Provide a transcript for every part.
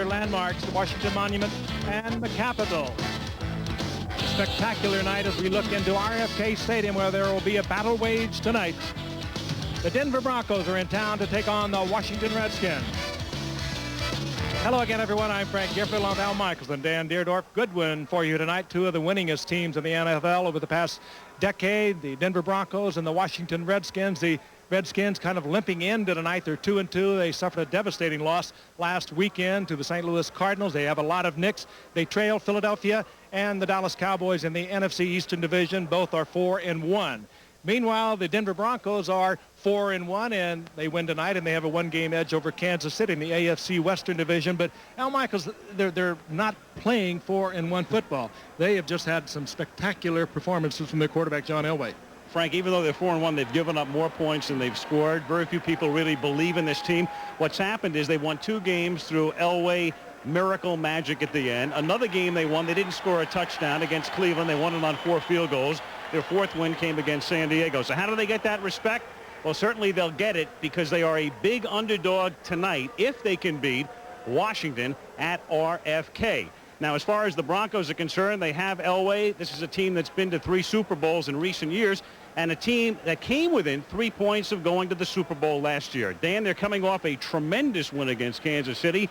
Landmarks, the Washington Monument, and the Capitol. Spectacular night as we look into RFK Stadium, where there will be a battle waged tonight. The Denver Broncos are in town to take on the Washington Redskins. Hello again, everyone. I'm Frank Gifford, along with Al Michaels and Dan Deerdorf. Good win for you tonight. Two of the winningest teams in the NFL over the past decade, the Denver Broncos and the Washington Redskins. The Redskins kind of limping into tonight. They're 2-2. They suffered a devastating loss last weekend to the St. Louis Cardinals. They have a lot of nicks. They trail Philadelphia and the Dallas Cowboys in the NFC Eastern Division. Both are 4-1. Meanwhile, the Denver Broncos are 4-1, and they win tonight, and they have a one-game edge over Kansas City in the AFC Western Division. But Al Michaels, they're not playing 4-1 football. They have just had some spectacular performances from their quarterback, John Elway. Frank, even though they're 4-1, they've given up more points than they've scored. Very few people really believe in this team. What's happened is they won 2 games through Elway miracle magic at the end. Another game they won, they didn't score a touchdown against Cleveland. They won it on 4 field goals. Their 4th win came against San Diego. So how do they get that respect? Well, certainly they'll get it because they are a big underdog tonight if they can beat Washington at RFK. Now, as far as the Broncos are concerned, they have Elway. This is a team that's been to 3 Super Bowls in recent years, and a team that came within 3 points of going to the Super Bowl last year. Dan, they're coming off a tremendous win against Kansas City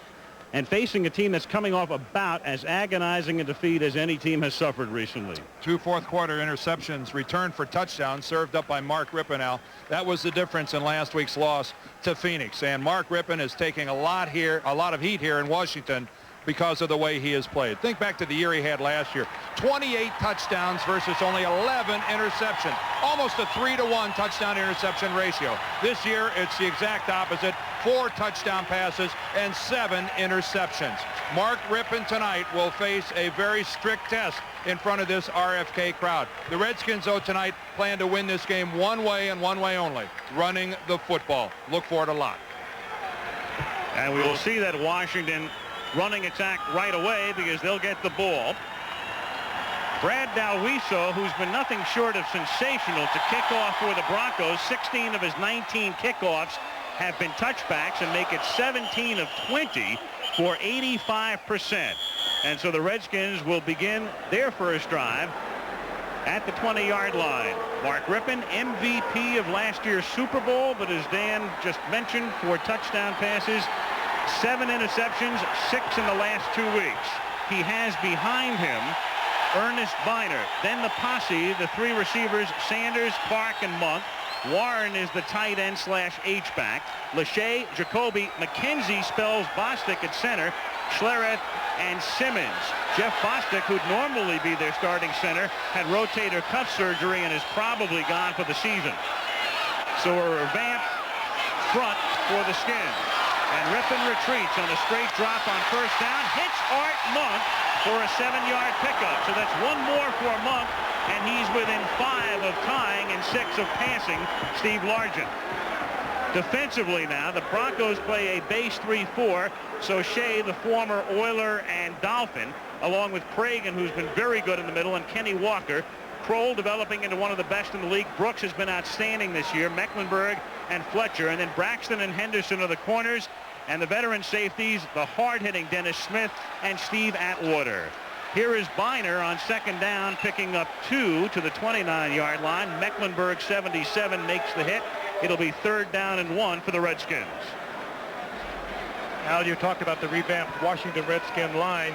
and facing a team that's coming off about as agonizing a defeat as any team has suffered recently. 2 fourth-quarter interceptions returned for touchdowns, served up by Mark Rypien. That was the difference in last week's loss to Phoenix. And Mark Rypien is taking a lot of heat here in Washington because of the way he has played. Think back to the year he had last year. 28 touchdowns versus only 11 interceptions. Almost a 3-to-1 touchdown-interception ratio. This year, it's the exact opposite. 4 touchdown passes and 7 interceptions. Mark Rypien tonight will face a very strict test in front of this RFK crowd. The Redskins, though, tonight plan to win this game one way and one way only, running the football. Look for it a lot. And we will see that Washington running attack right away because they'll get the ball. Brad Dalwiso, who's been nothing short of sensational to kick off for the Broncos. 16 of his 19 kickoffs have been touchbacks and make it 17 of 20 for 85%. And so the Redskins will begin their first drive at the 20-yard line. Mark Rypien, MVP of last year's Super Bowl, but as Dan just mentioned, 4 touchdown passes, 7 interceptions, 6 in the last 2 weeks. He has behind him Ernest Biner, then the posse, the 3 receivers, Sanders, Clark, and Monk. Warren is the tight end / H-back. Lachey, Jacoby, McKenzie spells Bostic at center, Schlereth, and Simmons. Jeff Bostic, who'd normally be their starting center, had rotator cuff surgery and is probably gone for the season. So a revamped front for the Skins. And Rypien retreats on a straight drop on first down, hits Art Monk for a 7-yard pickup. So that's 1 more for Monk, and he's within 5 of tying and 6 of passing Steve Largent. Defensively now, the Broncos play a base 3-4, so Shea, the former Oiler and Dolphin, along with Cragen, who's been very good in the middle, and Kenny Walker. Kroll developing into one of the best in the league. Brooks has been outstanding this year. Mecklenburg and Fletcher, and then Braxton and Henderson are the corners, and the veteran safeties, the hard-hitting Dennis Smith and Steve Atwater. Here is Biner on second down, picking up 2 to the 29-yard line. Mecklenburg, 77, makes the hit. It'll be 3rd down and 1 for the Redskins. Al, you talked about the revamped Washington Redskin line.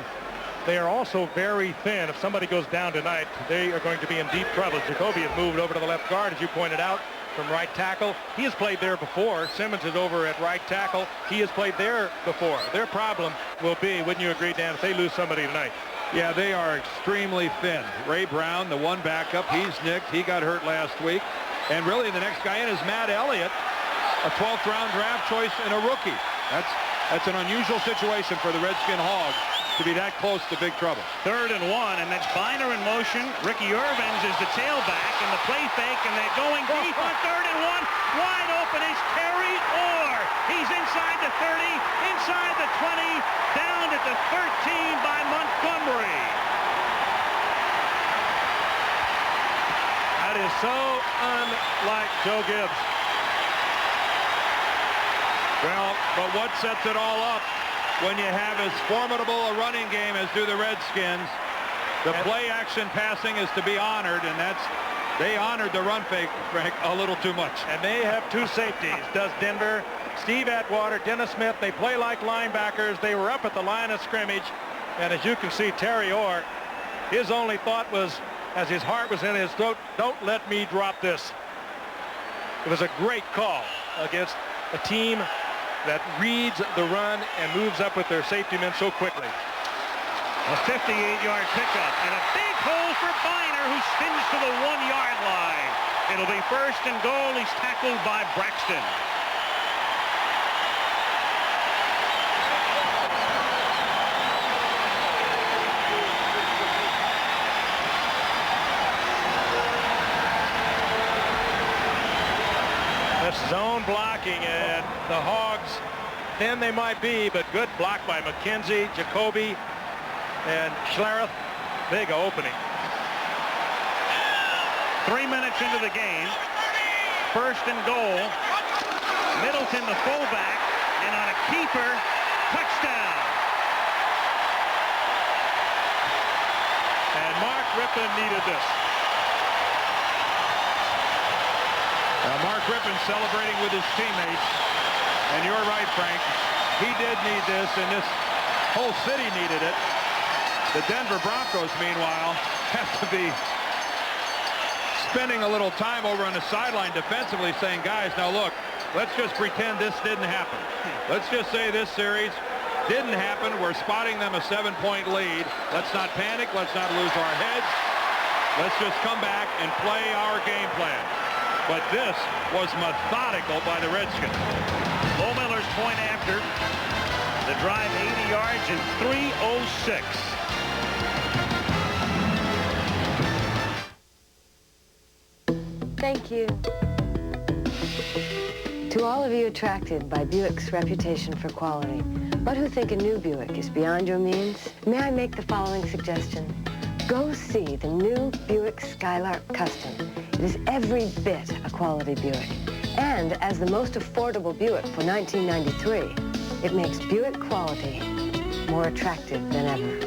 They are also very thin. If somebody goes down tonight, they are going to be in deep trouble. Jacoby has moved over to the left guard, as you pointed out, from right tackle. He has played there before. Simmons is over at right tackle. He has played there before. Their problem will be, wouldn't you agree, Dan, if they lose somebody tonight? Yeah, they are extremely thin. Ray Brown, the one backup, he's nicked. He got hurt last week. And really the next guy in is Matt Elliott, a 12th round draft choice and a rookie. That's an unusual situation for the Redskin Hogs to be that close to big trouble. 3rd and 1, and that's Biner in motion. Ricky Irvins is the tailback, and the play fake, and they're going deep on 3rd and 1. Wide open is Terry Orr. He's inside the 30, inside the 20, down at the 13 by Montgomery. That is so unlike Joe Gibbs. Well, but what sets it all up when you have as formidable a running game as do the Redskins. The play action passing is to be honored, and they honored the run fake, Frank, a little too much. And they have two safeties, does Denver. Steve Atwater, Dennis Smith, they play like linebackers. They were up at the line of scrimmage, and as you can see, Terry Orr, his only thought was, as his heart was in his throat, don't let me drop this. It was a great call against a team that reads the run and moves up with their safety men so quickly. A 58-yard pickup and a big hole for Biner, who spins to the 1-yard line. It'll be first and goal. He's tackled by Braxton. Zone blocking, and the Hogs, thin they might be, but good block by McKenzie, Jacoby, and Schlereth. Big opening. 3 minutes into the game. First and goal. Middleton, the fullback, and on a keeper, touchdown. And Mark Rypien needed this. Mark Rypien celebrating with his teammates, and you're right, Frank. He did need this, and this whole city needed it. The Denver Broncos, meanwhile, have to be spending a little time over on the sideline defensively saying, guys, now look, let's just pretend this didn't happen. Let's just say this series didn't happen. We're spotting them a 7-point lead. Let's not panic. Let's not lose our heads. Let's just come back and play our game plan. But this was methodical by the Redskins. Lohmiller's point after. The drive 80 yards in 3:06. Thank you. To all of you attracted by Buick's reputation for quality, but who think a new Buick is beyond your means, may I make the following suggestion? Go see the new Buick Skylark Custom. It is every bit a quality Buick. And as the most affordable Buick for 1993, it makes Buick quality more attractive than ever.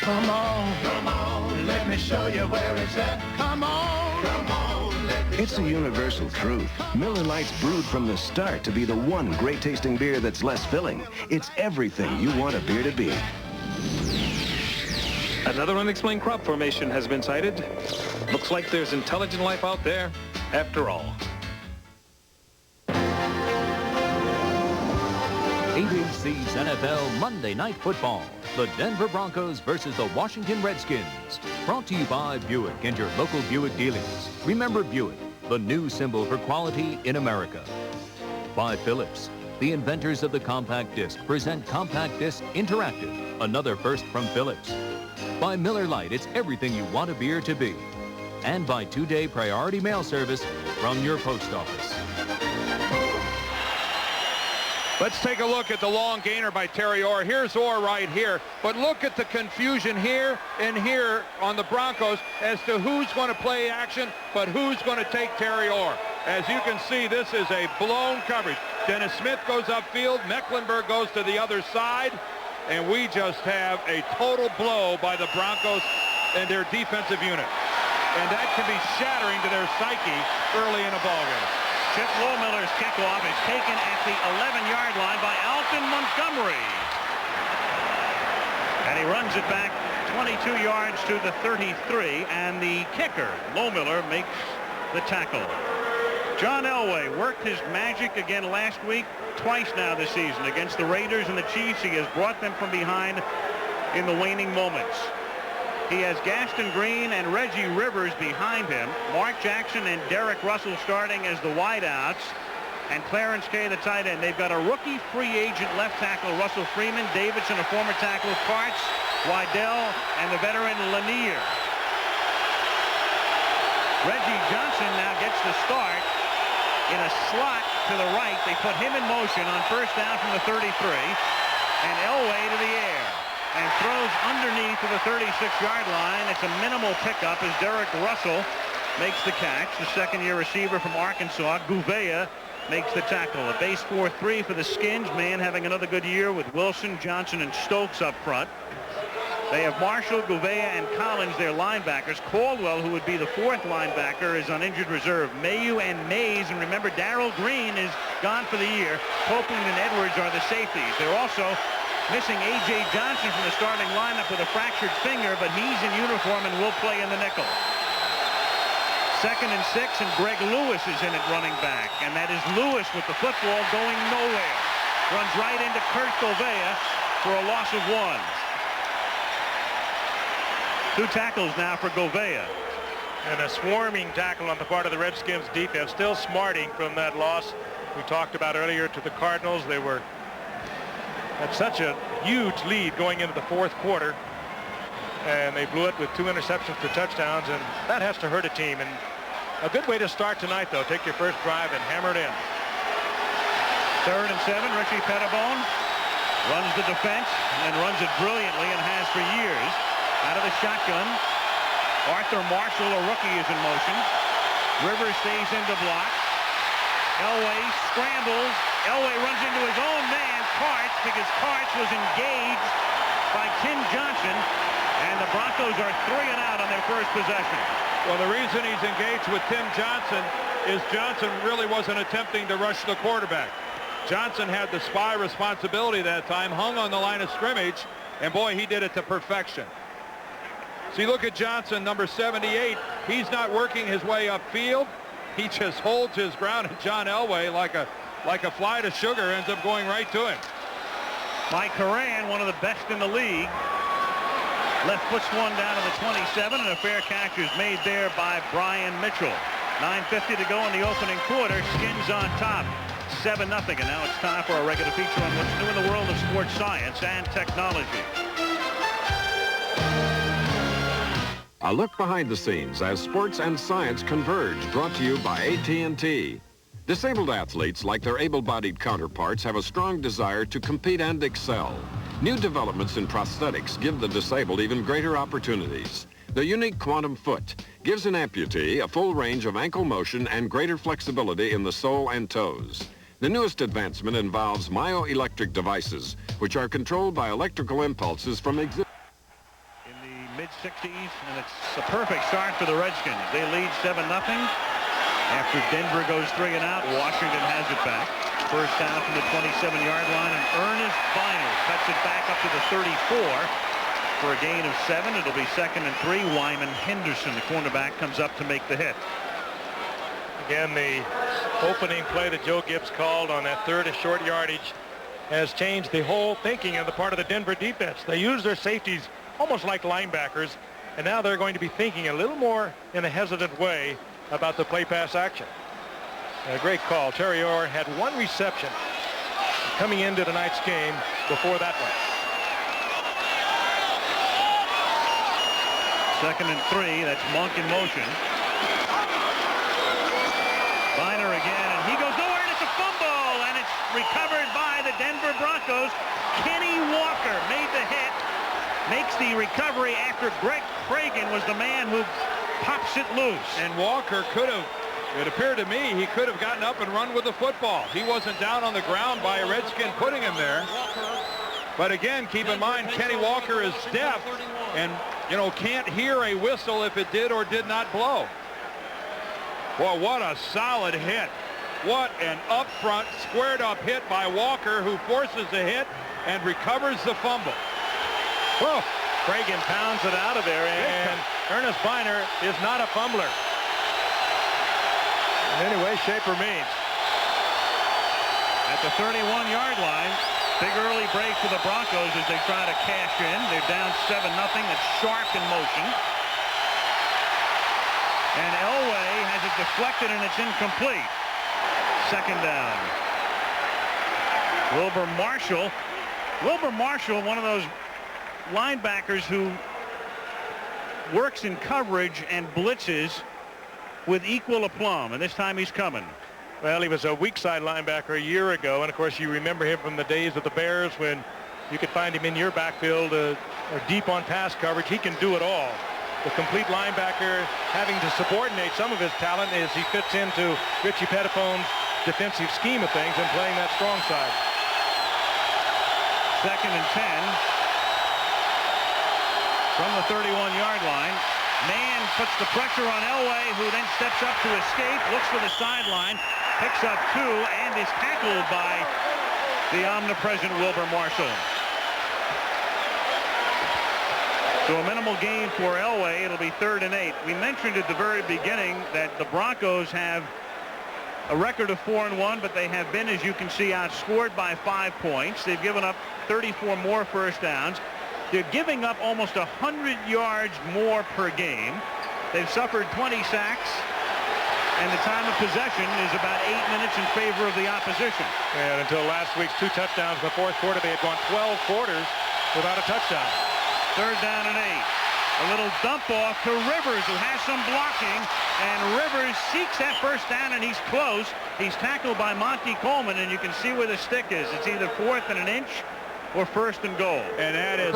Come on, let me show you where it's at. Come on, let me It's a universal truth. Miller Lite's brewed from the start to be the one great-tasting beer that's less filling. It's everything you want a beer to be. Another unexplained crop formation has been sighted. Looks like there's intelligent life out there after all. ABC's NFL Monday Night Football. The Denver Broncos versus the Washington Redskins. Brought to you by Buick and your local Buick dealers. Remember Buick, the new symbol for quality in America. By Philips, the inventors of the compact disc present Compact Disc Interactive, another first from Philips. By Miller Lite, it's everything you want a beer to be. And by 2-day priority mail service from your post office. Let's take a look at the long gainer by Terry Orr. Here's Orr right here. But look at the confusion here and here on the Broncos as to who's going to play action, but who's going to take Terry Orr. As you can see, this is a blown coverage. Dennis Smith goes upfield. Mecklenburg goes to the other side. And we just have a total blow by the Broncos and their defensive unit. And that can be shattering to their psyche early in a ballgame. Chip Lohmiller's kickoff is taken at the 11-yard line by Alton Montgomery. And he runs it back 22 yards to the 33, and the kicker, Lohmiller, makes the tackle. John Elway worked his magic again last week, twice now this season, against the Raiders and the Chiefs. He has brought them from behind in the waning moments. He has Gaston Green and Reggie Rivers behind him. Mark Jackson and Derek Russell starting as the wideouts. And Clarence Kay, the tight end. They've got a rookie free agent left tackle, Russell Freeman. Davidson, a former tackle of Parts. Wydell, and the veteran Lanier. Reggie Johnson now gets the start in a slot to the right. They put him in motion on first down from the 33. And Elway to the air. and throws underneath to the 36-yard line. It's a minimal pickup as Derek Russell makes the catch. The second-year receiver from Arkansas, Gouveia, makes the tackle. A base 4-3 for the Skins. Man having another good year with Wilson, Johnson, and Stokes up front. They have Marshall, Gouveia, and Collins, their linebackers. Caldwell, who would be the fourth linebacker, is on injured reserve. Mayu and Mays, and remember, Darrell Green is gone for the year. Copeland and Edwards are the safeties. They're also missing A.J. Johnson from the starting lineup with a fractured finger, but he's in uniform and will play in the nickel. 2nd and 6, and Greg Lewis is in at running back, and that is Lewis with the football going nowhere. Runs right into Kurt Gouveia for a loss of 1. 2 tackles now for Gouveia. And a swarming tackle on the part of the Redskins defense, still smarting from that loss we talked about earlier to the Cardinals. They were at such a huge lead going into the fourth quarter, and they blew it with 2 interceptions for touchdowns, and that has to hurt a team. And a good way to start tonight, though, take your first drive and hammer it in. 3rd and 7, Richie Pettibone runs the defense and runs it brilliantly and has for years. Out of the shotgun, Arthur Marshall, a rookie, is in motion. Rivers stays in to block. Elway scrambles. Elway runs into his own man, Karts, because Karts was engaged by Tim Johnson, and the Broncos are 3 and out on their first possession. Well, the reason he's engaged with Tim Johnson is Johnson really wasn't attempting to rush the quarterback. Johnson had the spy responsibility that time, hung on the line of scrimmage, and boy, he did it to perfection. See, look at Johnson, number 78. He's not working his way upfield. He just holds his ground, and John Elway, like a fly to sugar, ends up going right to him. Mike Horan, one of the best in the league, left puts one down to the 27, and a fair catch is made there by Brian Mitchell. 9:50 to go in the opening quarter. Skins on top, 7-0, and now it's time for a regular feature on what's new in the world of sports science and technology. A look behind the scenes as sports and science converge, brought to you by AT&T. Disabled athletes, like their able-bodied counterparts, have a strong desire to compete and excel. New developments in prosthetics give the disabled even greater opportunities. The unique Quantum Foot gives an amputee a full range of ankle motion and greater flexibility in the sole and toes. The newest advancement involves myoelectric devices, which are controlled by electrical impulses from existing mid-60s, and it's a perfect start for the Redskins. They lead 7-0 after Denver goes 3 and out. Washington has it back. First down from the 27-yard line, and Ernest Biner cuts it back up to the 34 for a gain of 7. It'll be 2nd and 3. Wyman Henderson, the cornerback, comes up to make the hit. Again, the opening play that Joe Gibbs called on that 3rd and short yardage has changed the whole thinking on the part of the Denver defense. They use their safeties almost like linebackers, and now they're going to be thinking a little more in a hesitant way about the play-pass action. And a great call. Terry Orr had 1 reception coming into tonight's game before that one. 2nd and 3. That's Monk in motion. Biner again, and he goes nowhere, and it's a fumble, and it's recovered by the Denver Broncos. Kenny Walker made the hit. Makes the recovery after Greg Cragen was the man who pops it loose. And Walker could have, it appeared to me, he could have gotten up and run with the football. He wasn't down on the ground by a Redskin putting him there. But again, keep in mind, Kenny Walker is deaf and, you know, can't hear a whistle if it did or did not blow. Well, what a solid hit. What an up front, squared up hit by Walker, who forces the hit and recovers the fumble. Whoa, Cragen pounds it out of there, and Ernest Biner is not a fumbler in any way, shape, or means. At the 31-yard line, big early break for the Broncos as they try to cash in. They're down 7-0. It's Sharp in motion. And Elway has it deflected, and it's incomplete. 2nd down. Wilbur Marshall, one of those linebackers who works in coverage and blitzes with equal aplomb, and this time he's coming. Well, he was a weak side linebacker a year ago, and of course you remember him from the days of the Bears when You could find him in your backfield or deep on pass coverage. He can do it all. The complete linebacker having to subordinate some of his talent as he fits into Richie Pettifone's defensive scheme of things and playing that strong side. 2nd and 10 from the 31-yard line. Mann puts the pressure on Elway, who then steps up to escape, looks for the sideline, picks up 2, and is tackled by the omnipresent Wilber Marshall. So a minimal gain for Elway. It'll be 3rd and 8. We mentioned at the very beginning that the Broncos have a record of 4-1, but they have been, as you can see, outscored by 5 points. They've given up 34 more first downs. They're giving up almost 100 yards more per game. They've suffered 20 sacks, and the time of possession is about 8 minutes in favor of the opposition. And until last week's 2 touchdowns in the 4th quarter, they had gone 12 quarters without a touchdown. 3rd down and 8. A little dump off to Rivers, who has some blocking, and Rivers seeks that first down, and he's close. He's tackled by Monty Coleman, and you can see where the stick is. It's either 4th and an inch or 1st and goal. And that is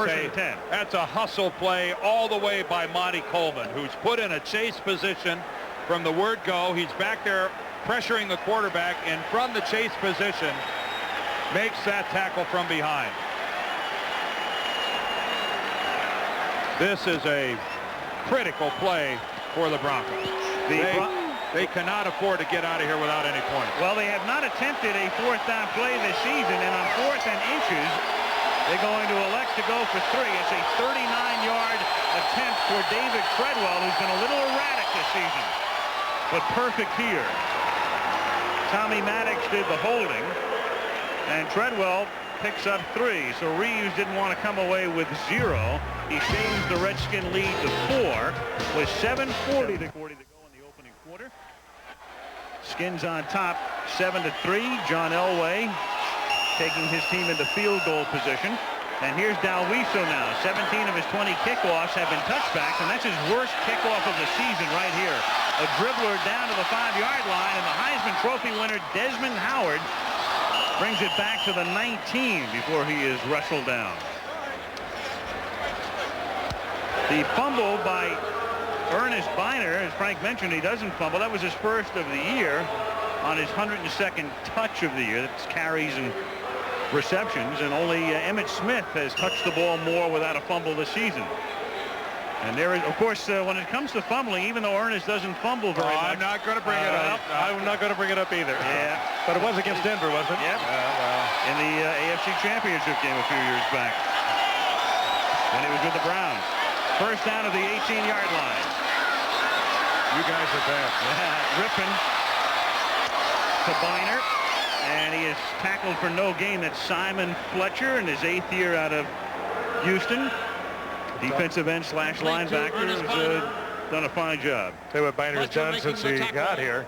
that's a hustle play all the way by Monty Coleman, who's put in a chase position from the word go. He's back there pressuring the quarterback, and from the chase position makes that tackle from behind. This is a critical play for the Broncos. They cannot afford to get out of here without any points. Well, they have not attempted a 4th down play this season, and on 4th and inches, they're going to elect to go for 3. It's a 39-yard attempt for David Treadwell, who's been a little erratic this season, but perfect here. Tommy Maddox did the holding, and Treadwell picks up 3. So Reeves didn't want to come away with 0. He shaves the Redskin lead to 4 with 7:40 to go in the opening quarter. Skins on top 7-3. John Elway taking his team into field goal position. And here's Dalwiso now. 17 of his 20 kickoffs have been touchbacks, and that's his worst kickoff of the season right here. A dribbler down to the 5-yard line, and the Heisman Trophy winner Desmond Howard brings it back to the 19 before he is wrestled down. The fumble by Ernest Biner, as Frank mentioned, he doesn't fumble. That was his first of the year on his 102nd touch of the year. That's carries and receptions, and only Emmitt Smith has touched the ball more without a fumble this season. And there is, of course, when it comes to fumbling, even though Ernest doesn't fumble very much. I'm not going to bring it up. I'm not going to bring it up either. Yeah. But it was against Denver, wasn't it? Yep. In the AFC Championship game a few years back when he was with the Browns. First down of the 18-yard line. You guys are bad. Rypien to Biner, and he is tackled for no gain. That's Simon Fletcher in his 8th year out of Houston. Defensive end / linebacker has done a fine job. Tell you what Biner's done since he got here.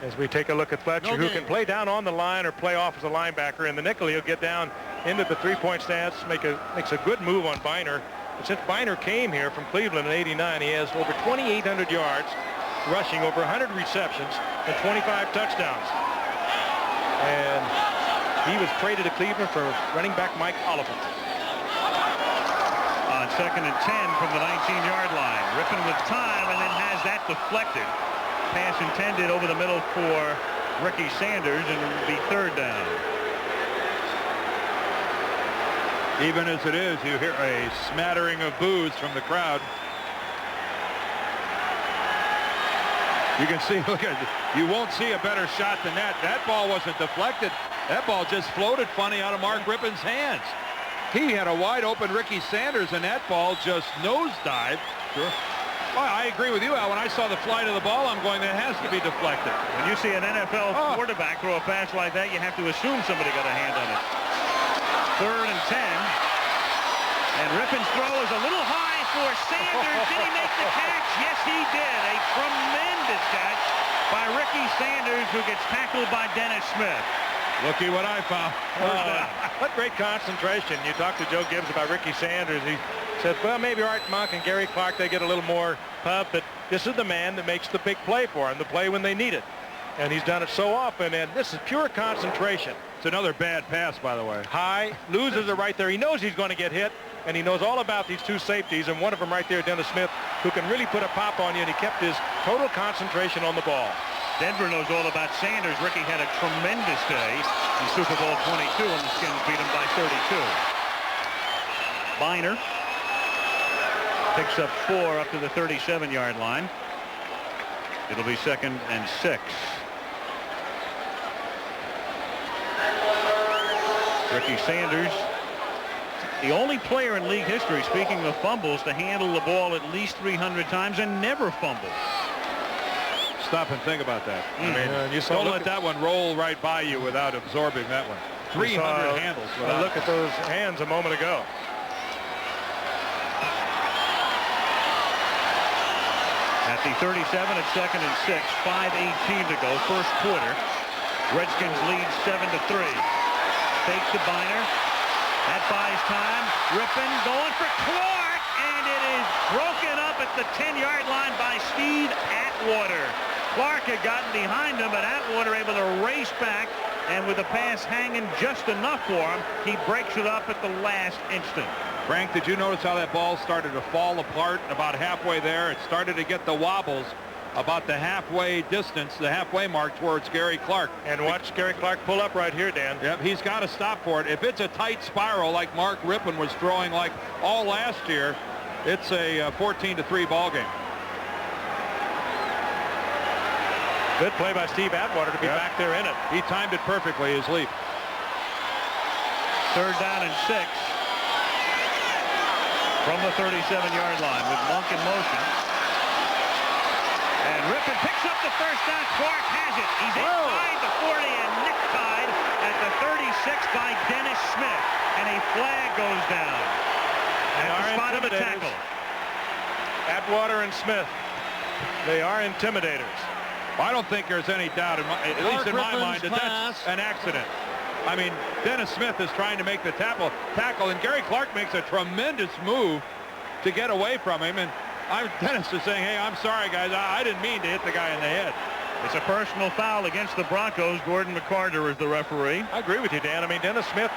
As we take a look at Fletcher, who can play down on the line or play off as a linebacker. In the nickel, he'll get down into the 3-point stance, makes a good move on Biner. But since Biner came here from Cleveland in '89, he has over 2,800 yards rushing, over 100 receptions, and 25 touchdowns. And he was traded to Cleveland for running back Mike Oliphant. On 2nd and 10 from the 19-yard line. Rypien with time, and then has that deflected. Pass intended over the middle for Ricky Sanders, and it will be 3rd down. Even as it is, you hear a smattering of boos from the crowd. You can see, look at it. You won't see a better shot than that. That ball wasn't deflected. That ball just floated funny out of Mark Rypien's hands. He had a wide open Ricky Sanders, and that ball just nosedived. Sure. Well, I agree with you, Al. When I saw the flight of the ball, I'm going, that has to be deflected. When you see an NFL quarterback throw a pass like that, you have to assume somebody got a hand on it. 3rd and 10. And Rypien's throw is a little high for Sanders. Did he make the catch? Yes, he did. A tremendous catch by Ricky Sanders, who gets tackled by Dennis Smith. Looky what I found. What great concentration. You talked to Joe Gibbs about Ricky Sanders. He said, well, maybe Art Monk and Gary Clark, they get a little more pub, but this is the man that makes the big play for him, the play when they need it. And he's done it so often, and this is pure concentration. It's another bad pass, by the way. High, loses it right there. He knows he's going to get hit, and he knows all about these two safeties, and one of them right there, Dennis Smith, who can really put a pop on you, and he kept his total concentration on the ball. Denver knows all about Sanders. Ricky had a tremendous day in Super Bowl 22, and the Skins beat him by 32. Biner picks up 4 up to the 37-yard line. It'll be 2nd and 6. Ricky Sanders, the only player in league history, speaking of fumbles, to handle the ball at least 300 times and never fumble. Stop and think about that. I mean, don't let that one roll right by you without absorbing that one. 300 handles. Look at those hands a moment ago. At the 37, it's 2nd and 6, 5:18 to go, first quarter. Redskins lead 7-3. Fake to Biner. That buys time. Rypien going for Clark, and it is broken up at the 10-yard line by Steve Atwater. Clark had gotten behind him, but Atwater able to race back, and with the pass hanging just enough for him, he breaks it up at the last instant. Frank, did you notice how that ball started to fall apart about halfway there? It started to get the wobbles about the halfway distance, the halfway mark towards Gary Clark. And watch Gary Clark pull up right here, Dan. Yep, he's got to stop for it. If it's a tight spiral like Mark Rypien was throwing like all last year, it's a 14-3 ball game. Good play by Steve Atwater to be back there in it. He timed it perfectly, his leap. 3rd down and 6 from the 37-yard line with Monk in motion. And Rypien picks up the first down. Clark has it. He's inside the 40 and necktied at the 36 by Dennis Smith. And a flag goes down at the spot of the tackle. Atwater and Smith, they are intimidators. I don't think there's any doubt, at least in my mind, that that's an accident. I mean, Dennis Smith is trying to make the tackle, and Gary Clark makes a tremendous move to get away from him. And Dennis is saying, hey, I'm sorry, guys. I didn't mean to hit the guy in the head. It's a personal foul against the Broncos. Gordon McCarter is the referee. I agree with you, Dan. I mean, Dennis Smith,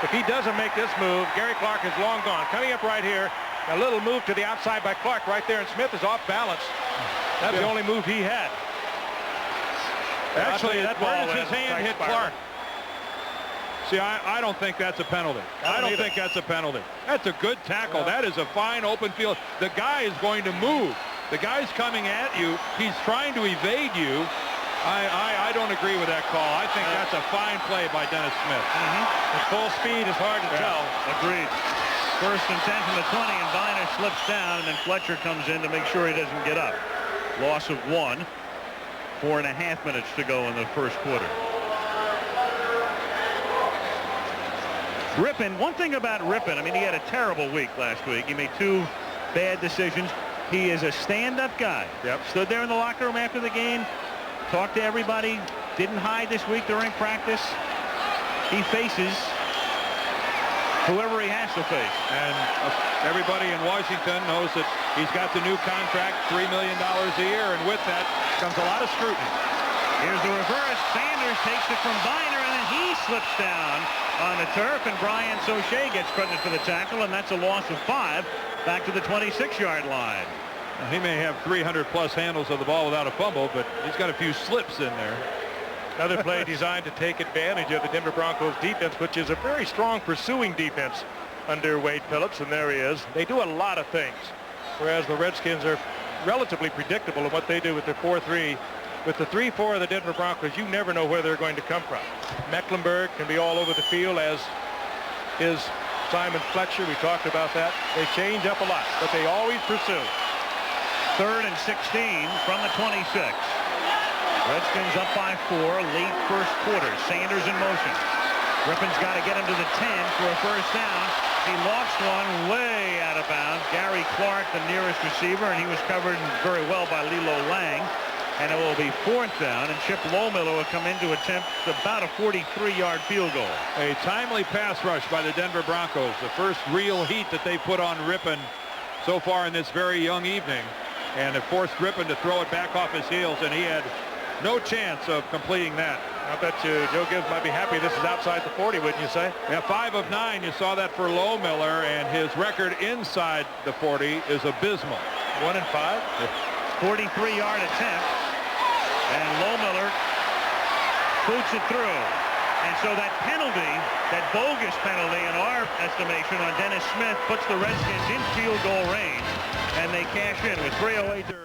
if he doesn't make this move, Gary Clark is long gone. Coming up right here, a little move to the outside by Clark right there, and Smith is off balance. That's the only move he had. Actually, where does his hand hit Clark? See, I don't think that's a penalty. I don't think that's a penalty. That's a good tackle. That is a fine open field. The guy is going to move. The guy's coming at you. He's trying to evade you. I don't agree with that call. I think that's a fine play by Dennis Smith. At full speed is hard to tell. Agreed. 1st and 10 from the 20, and Biner slips down, and then Fletcher comes in to make sure he doesn't get up. Loss of 1. 4.5 minutes to go in the first quarter. Rypien, one thing about Rypien, I mean, he had a terrible week last week. He made 2 bad decisions. He is a stand-up guy. Stood there in the locker room after the game, talked to everybody, didn't hide this week during practice. He faces whoever he has to face. And everybody in Washington knows that he's got the new contract, $3 million a year, and with that comes a lot of scrutiny. Here's the reverse. Sanders takes it from Biner, and then he slips down on the turf, and Brian Sauché gets credit for the tackle, and that's a loss of 5 back to the 26-yard line. He may have 300-plus handles of the ball without a fumble, but he's got a few slips in there. Another play designed to take advantage of the Denver Broncos defense, which is a very strong pursuing defense under Wade Phillips, and there he is. They do a lot of things, whereas the Redskins are relatively predictable in what they do with their 4-3. With the 3-4 of the Denver Broncos, you never know where they're going to come from. Mecklenburg can be all over the field, as is Simon Fletcher. We talked about that. They change up a lot, but they always pursue. 3rd and 16 from the 26. Redskins up by 4, late first quarter. Sanders in motion. Rypien's got to get him to the 10 for a first down. He lost one way out of bounds. Gary Clark, the nearest receiver, and he was covered very well by Lilo Lang. And it will be 4th down, and Chip Lohmiller will come in to attempt about a 43-yard field goal. A timely pass rush by the Denver Broncos. The first real heat that they put on Rypien so far in this very young evening. And it forced Rypien to throw it back off his heels, and he had no chance of completing that. I bet you Joe Gibbs might be happy this is outside the 40, wouldn't you say? Yeah, 5 of 9. You saw that for Lohmiller, and his record inside the 40 is abysmal. 1 and 5. 43-yard attempt, and Lohmiller boots it through. And so that penalty, that bogus penalty in our estimation on Dennis Smith, puts the Redskins in field goal range, and they cash in with 3:08. Has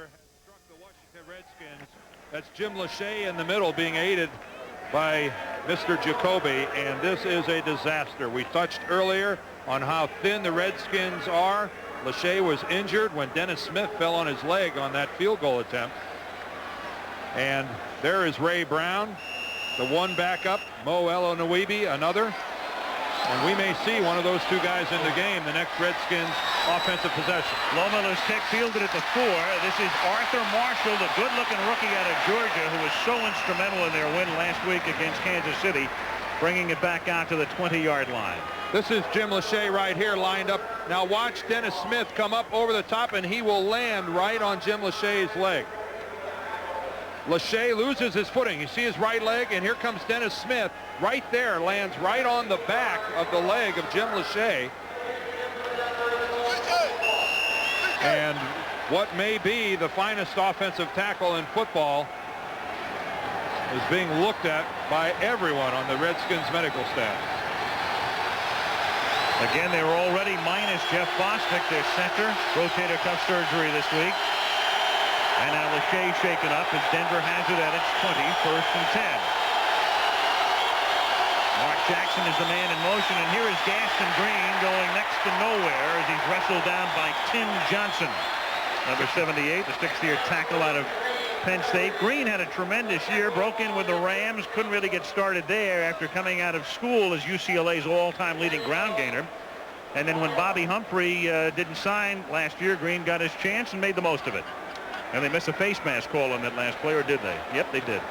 struck the Washington Redskins. That's Jim Lachey in the middle being aided by Mr. Jacoby, and this is a disaster. We touched earlier on how thin the Redskins are. Lachey was injured when Dennis Smith fell on his leg on that field goal attempt. And there is Ray Brown, the one backup, Mo Elonawibi, another. And we may see one of those two guys in the game, the next Redskins offensive possession. Lohmiller's kick fielded at the 4. This is Arthur Marshall, the good-looking rookie out of Georgia, who was so instrumental in their win last week against Kansas City, bringing it back out to the 20-yard line. This is Jim Lachey right here lined up. Now watch Dennis Smith come up over the top, and he will land right on Jim Lachey's leg. Lachey loses his footing. You see his right leg, and here comes Dennis Smith. Right there, lands right on the back of the leg of Jim Lachey. And what may be the finest offensive tackle in football is being looked at by everyone on the Redskins medical staff. Again, they were already minus Jeff Bostic, their center. Rotator cuff surgery this week. And now Lachey shaken up as Denver has it at its 20, 1st and 10. Mark Jackson is the man in motion, and here is Gaston Green going next to nowhere as he's wrestled down by Tim Johnson. Number 78, the 6th-year tackle out of Penn State. Green had a tremendous year, broke in with the Rams, couldn't really get started there after coming out of school as UCLA's all-time leading ground gainer. And then when Bobby Humphrey didn't sign last year, Green got his chance and made the most of it. And they missed a face mask call on that last play, or did they? Yep, they did.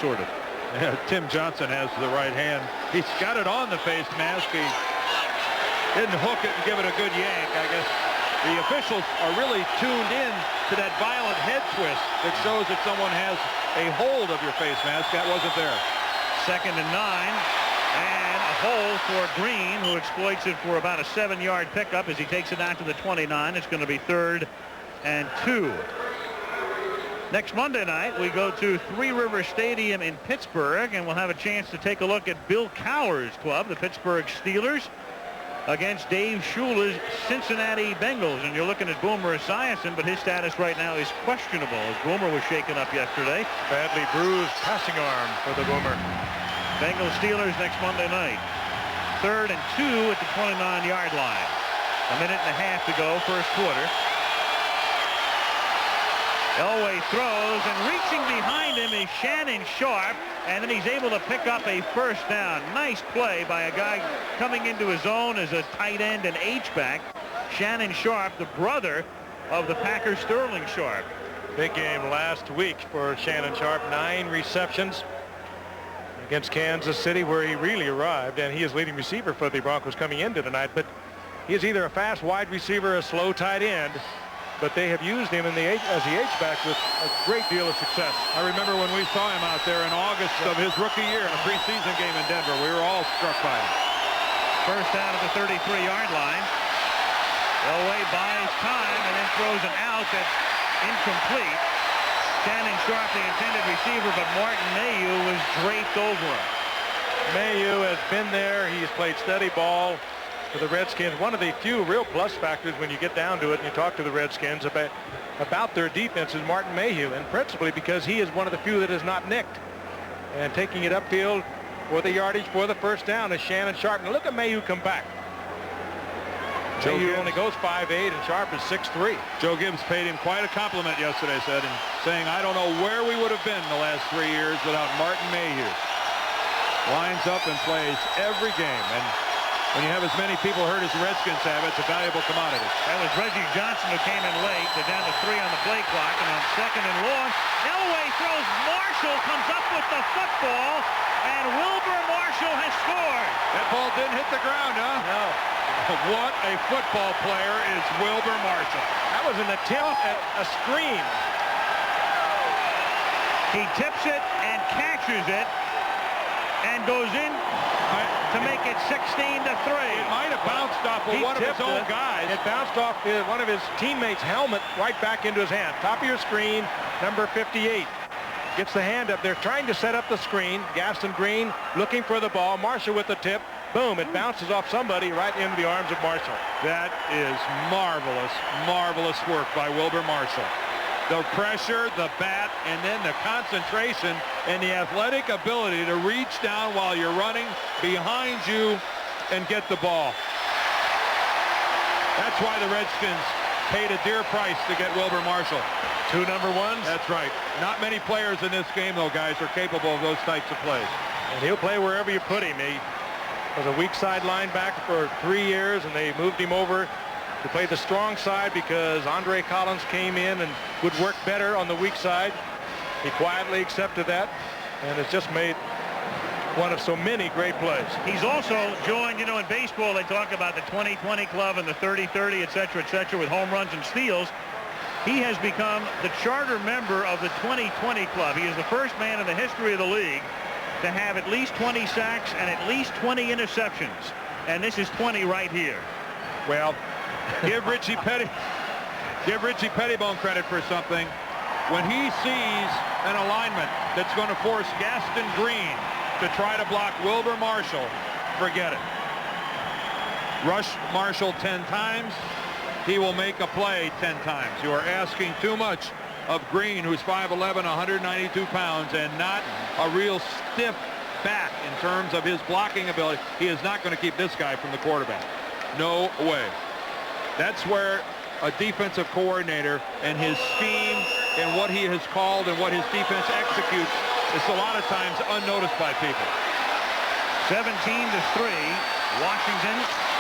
Sort of. Yeah, Tim Johnson has the right hand. He's got it on the face mask. He didn't hook it and give it a good yank. I guess the officials are really tuned in to that violent head twist that shows that someone has a hold of your face mask. That wasn't there. 2nd and 9. And a hole for Green, who exploits it for about a 7-yard pickup as he takes it out to the 29. It's going to be 3rd and 2. Next Monday night, we go to Three River Stadium in Pittsburgh, and we'll have a chance to take a look at Bill Cowher's club, the Pittsburgh Steelers, against Dave Shula's Cincinnati Bengals. And you're looking at Boomer Esiason, but his status right now is questionable, as Boomer was shaken up yesterday. Badly bruised passing arm for the Boomer. Bengals Steelers next Monday night. 3rd and 2 at the 29-yard line. A minute and a half to go, first quarter. Elway throws, and reaching behind him is Shannon Sharp, and then he's able to pick up a first down. Nice play by a guy coming into his own as a tight end and H-back. Shannon Sharp, the brother of the Packers' Sterling Sharp. Big game last week for Shannon Sharp. 9 receptions against Kansas City, where he really arrived, and he is leading receiver for the Broncos coming into tonight. But he is either a fast wide receiver or a slow tight end. But they have used him in as the H-back with a great deal of success. I remember when we saw him out there in August of his rookie year in a preseason game in Denver. We were all struck by him. First down at the 33-yard line. Elway buys time and then throws an out that's incomplete. Shannon Sharp, the intended receiver, but Martin Mayhew was draped over him. Mayhew has been there. He's played steady ball for the Redskins. One of the few real plus factors when you get down to it and you talk to the Redskins about their defense is Martin Mayhew, and principally because he is one of the few that is not nicked. And taking it upfield for the yardage for the first down is Shannon Sharp. Now look at Mayhew come back. Mayhew only goes 5'8", and Sharp is 6'3". Joe Gibbs paid him quite a compliment yesterday, said, and saying, I don't know where we would have been the last 3 years without Martin Mayhew. Lines up and plays every game, and when you have as many people hurt as the Redskins have, it's a valuable commodity. That was Reggie Johnson who came in late. They're down to 3 on the play clock, and on 2nd and long, Elway throws. Marshall comes up with the football, and Wilbur Marshall has scored. That ball didn't hit the ground, huh? No. What a football player is Wilbur Marshall. That was an attempt at a screen. He tips it and catches it. and goes in to make it 16-3. It might have bounced off of one of his own guys. It bounced off one of his teammates' helmet right back into his hand. Top of your screen, number 58. Gets the hand up. They're trying to set up the screen. Gaston Green looking for the ball. Marshall with the tip. Boom, it bounces off somebody right into the arms of Marshall. That is marvelous, marvelous work by Wilber Marshall. The pressure, the bat, and then the concentration and the athletic ability to reach down while you're running behind you and get the ball. That's why the Redskins paid a dear price to get Wilber Marshall. 2 number ones. That's right. Not many players in this game, though, guys, are capable of those types of plays. And he'll play wherever you put him. He was a weak side linebacker for 3 years, and they moved him over to play the strong side because Andre Collins came in and would work better on the weak side. He quietly accepted that, and has just made one of so many great plays. He's also joined, in baseball they talk about the 20-20 club and the 30-30, et cetera, with home runs and steals. He has become the charter member of the 20-20 club. He is the first man in the history of the league to have at least 20 sacks and at least 20 interceptions. And this is 20 right here. Well, give Richie Pettibone credit for something. When he sees an alignment that's going to force Gaston Green to try to block Wilber Marshall, forget it. Rush Marshall 10 times. He will make a play 10 times. You are asking too much of Green, who's 5'11", 192 pounds, and not a real stiff back in terms of his blocking ability. He is not going to keep this guy from the quarterback. No way. That's where a defensive coordinator and his scheme and what he has called and what his defense executes is a lot of times unnoticed by people. 17-3, Washington,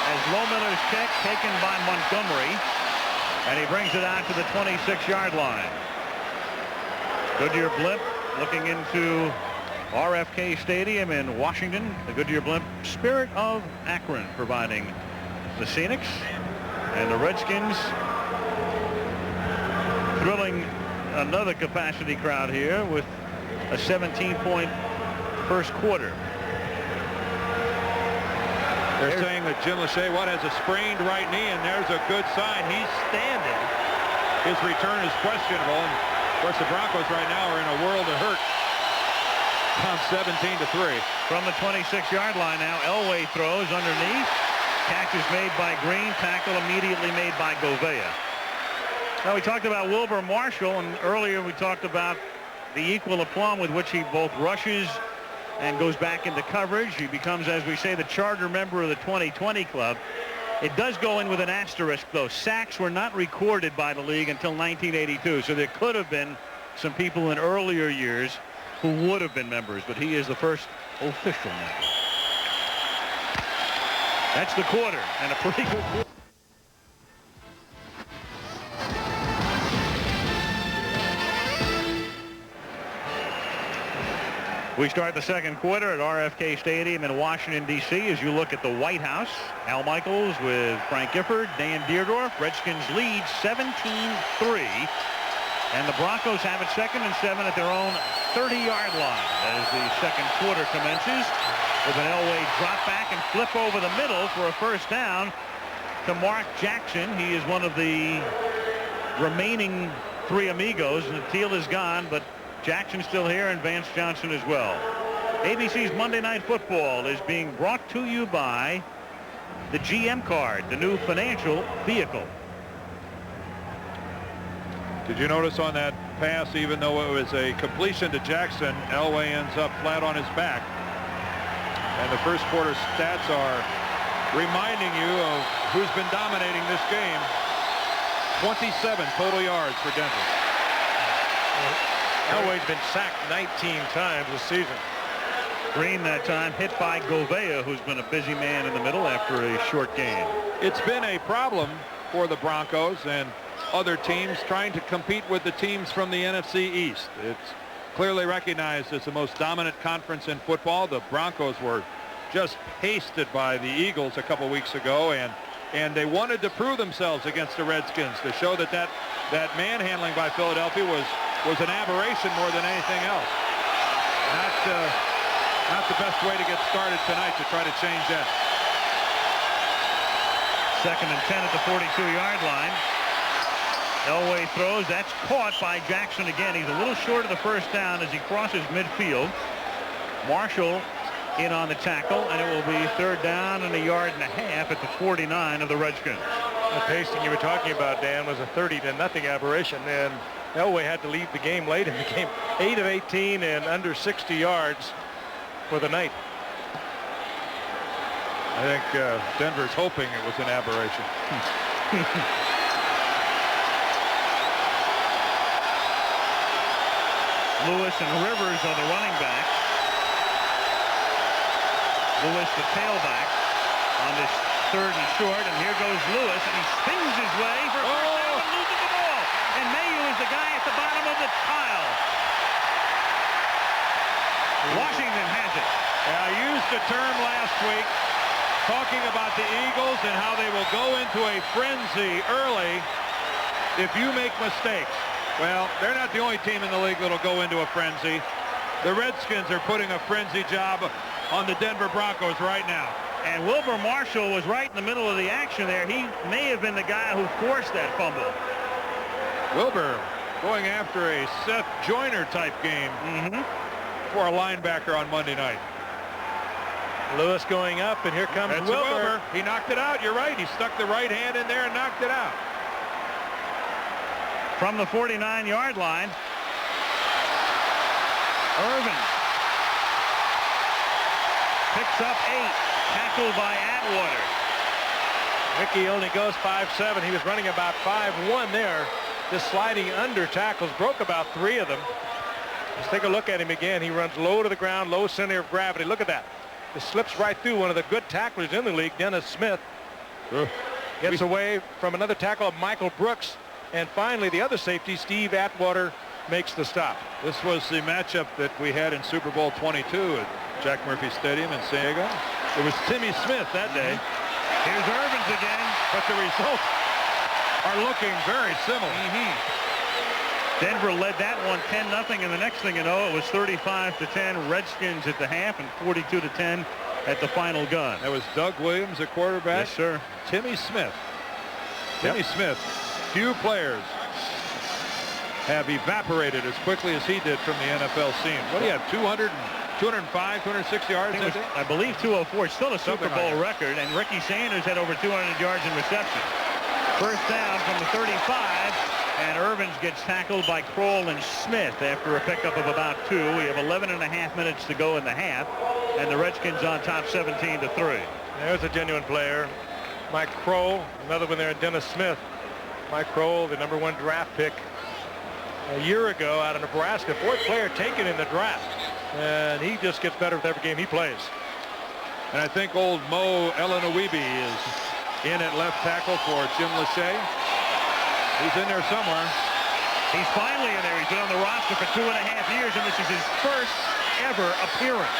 as Lohmiller's kick taken by Montgomery, and he brings it out to the 26-yard line. Goodyear Blimp looking into RFK Stadium in Washington. The Goodyear Blimp Spirit of Akron providing the scenics, and the Redskins thrilling another capacity crowd here with a 17-point first quarter. They're saying that Jim Lachey, has a sprained right knee, and there's a good sign. He's standing. His return is questionable, and of course the Broncos right now are in a world of hurt. Down 17-3. From the 26-yard line now, Elway throws underneath. Catch is made by Green. Tackle immediately made by Govea. Now, we talked about Wilber Marshall, and earlier we talked about the equal aplomb with which he both rushes and goes back into coverage. He becomes, as we say, the charter member of the 20-20 club. It does go in with an asterisk, though. Sacks were not recorded by the league until 1982, so there could have been some people in earlier years who would have been members, but he is the first official member. That's the quarter, and a pretty good quarter. We start the second quarter at RFK Stadium in Washington, D.C. As you look at the White House, Al Michaels with Frank Gifford, Dan Deerdorf. Redskins lead 17-3. And the Broncos have it 2nd and 7 at their own 30-yard line as the second quarter commences with an Elway drop back and flip over the middle for a first down to Mark Jackson. He is one of the remaining 3 amigos. Teal is gone, but Jackson's still here, and Vance Johnson as well. ABC's Monday Night Football is being brought to you by the GM card, the new financial vehicle. Did you notice on that pass, even though it was a completion to Jackson, Elway ends up flat on his back? And the first quarter stats are reminding you of who's been dominating this game. 27 total yards for Denver. Elway's been sacked 19 times this season. Green that time hit by Govea, who's been a busy man in the middle after a short game. It's been a problem for the Broncos and other teams trying to compete with the teams from the NFC East. It's clearly recognized as the most dominant conference in football. The Broncos were just pasted by the Eagles a couple weeks ago, and they wanted to prove themselves against the Redskins to show that manhandling by Philadelphia was an aberration more than anything else. Not the best way to get started tonight to try to change that. 2nd and 10 at the 42-yard line. Elway throws. That's caught by Jackson again. He's a little short of the first down as he crosses midfield. Marshall in on the tackle, and it will be 3rd down and 1.5 yards at the 49 of the Redskins. The pacing you were talking about, Dan, was a 30-0 aberration, and Elway had to leave the game late in the game. 8 of 18 and under 60 yards for the night. I think Denver's hoping it was an aberration. Lewis and Rivers are the running backs. Lewis the tailback on this 3rd and short, and here goes Lewis, and he spins his way for first down and loses the ball. And Mayu is the guy at the bottom of the pile. Washington has it. Yeah, I used the term last week talking about the Eagles and how they will go into a frenzy early if you make mistakes. Well, they're not the only team in the league that'll go into a frenzy. The Redskins are putting a frenzy job on the Denver Broncos right now. And Wilbur Marshall was right in the middle of the action there. He may have been the guy who forced that fumble. Wilbur going after a Seth Joyner type game for a linebacker on Monday night. Lewis going up, and here comes Wilbur. He knocked it out. You're right. He stuck the right hand in there and knocked it out. From the 49-yard line, Irvin picks up 8, tackled by Atwater. Ricky only goes 5'7". He was running about 5'1" there. Just sliding under tackles, broke about 3 of them. Let's take a look at him again. He runs low to the ground, low center of gravity. Look at that. Just slips right through one of the good tacklers in the league, Dennis Smith. Gets away from another tackle of Michael Brooks. And finally, the other safety, Steve Atwater, makes the stop. This was the matchup that we had in Super Bowl 22 at Jack Murphy Stadium in San Diego. It was Timmy Smith that day. Here's Irvins again. But the results are looking very similar. Denver led that one 10-0, and the next thing you know, it was 35-10 Redskins at the half and 42-10 at the final gun. That was Doug Williams at quarterback. Yes, sir. Timmy Smith. Timmy Smith. Few players have evaporated as quickly as he did from the NFL scene. What do you have, 205, 206 yards? I believe 204. Still a Super Bowl record, and Ricky Sanders had over 200 yards in reception. First down from the 35, and Irvins gets tackled by Kroll and Smith after a pickup of about 2. We have 11.5 minutes to go in the half, and the Redskins on top 17-3. There's a genuine player. Mike Kroll, another one there, Dennis Smith. Mike Kroll, the #1 draft pick a year ago out of Nebraska. 4th player taken in the draft. And he just gets better with every game he plays. And I think old Mo Elanawibi is in at left tackle for Jim Lachey. He's in there somewhere. He's finally in there. He's been on the roster for 2.5 years, and this is his first ever appearance.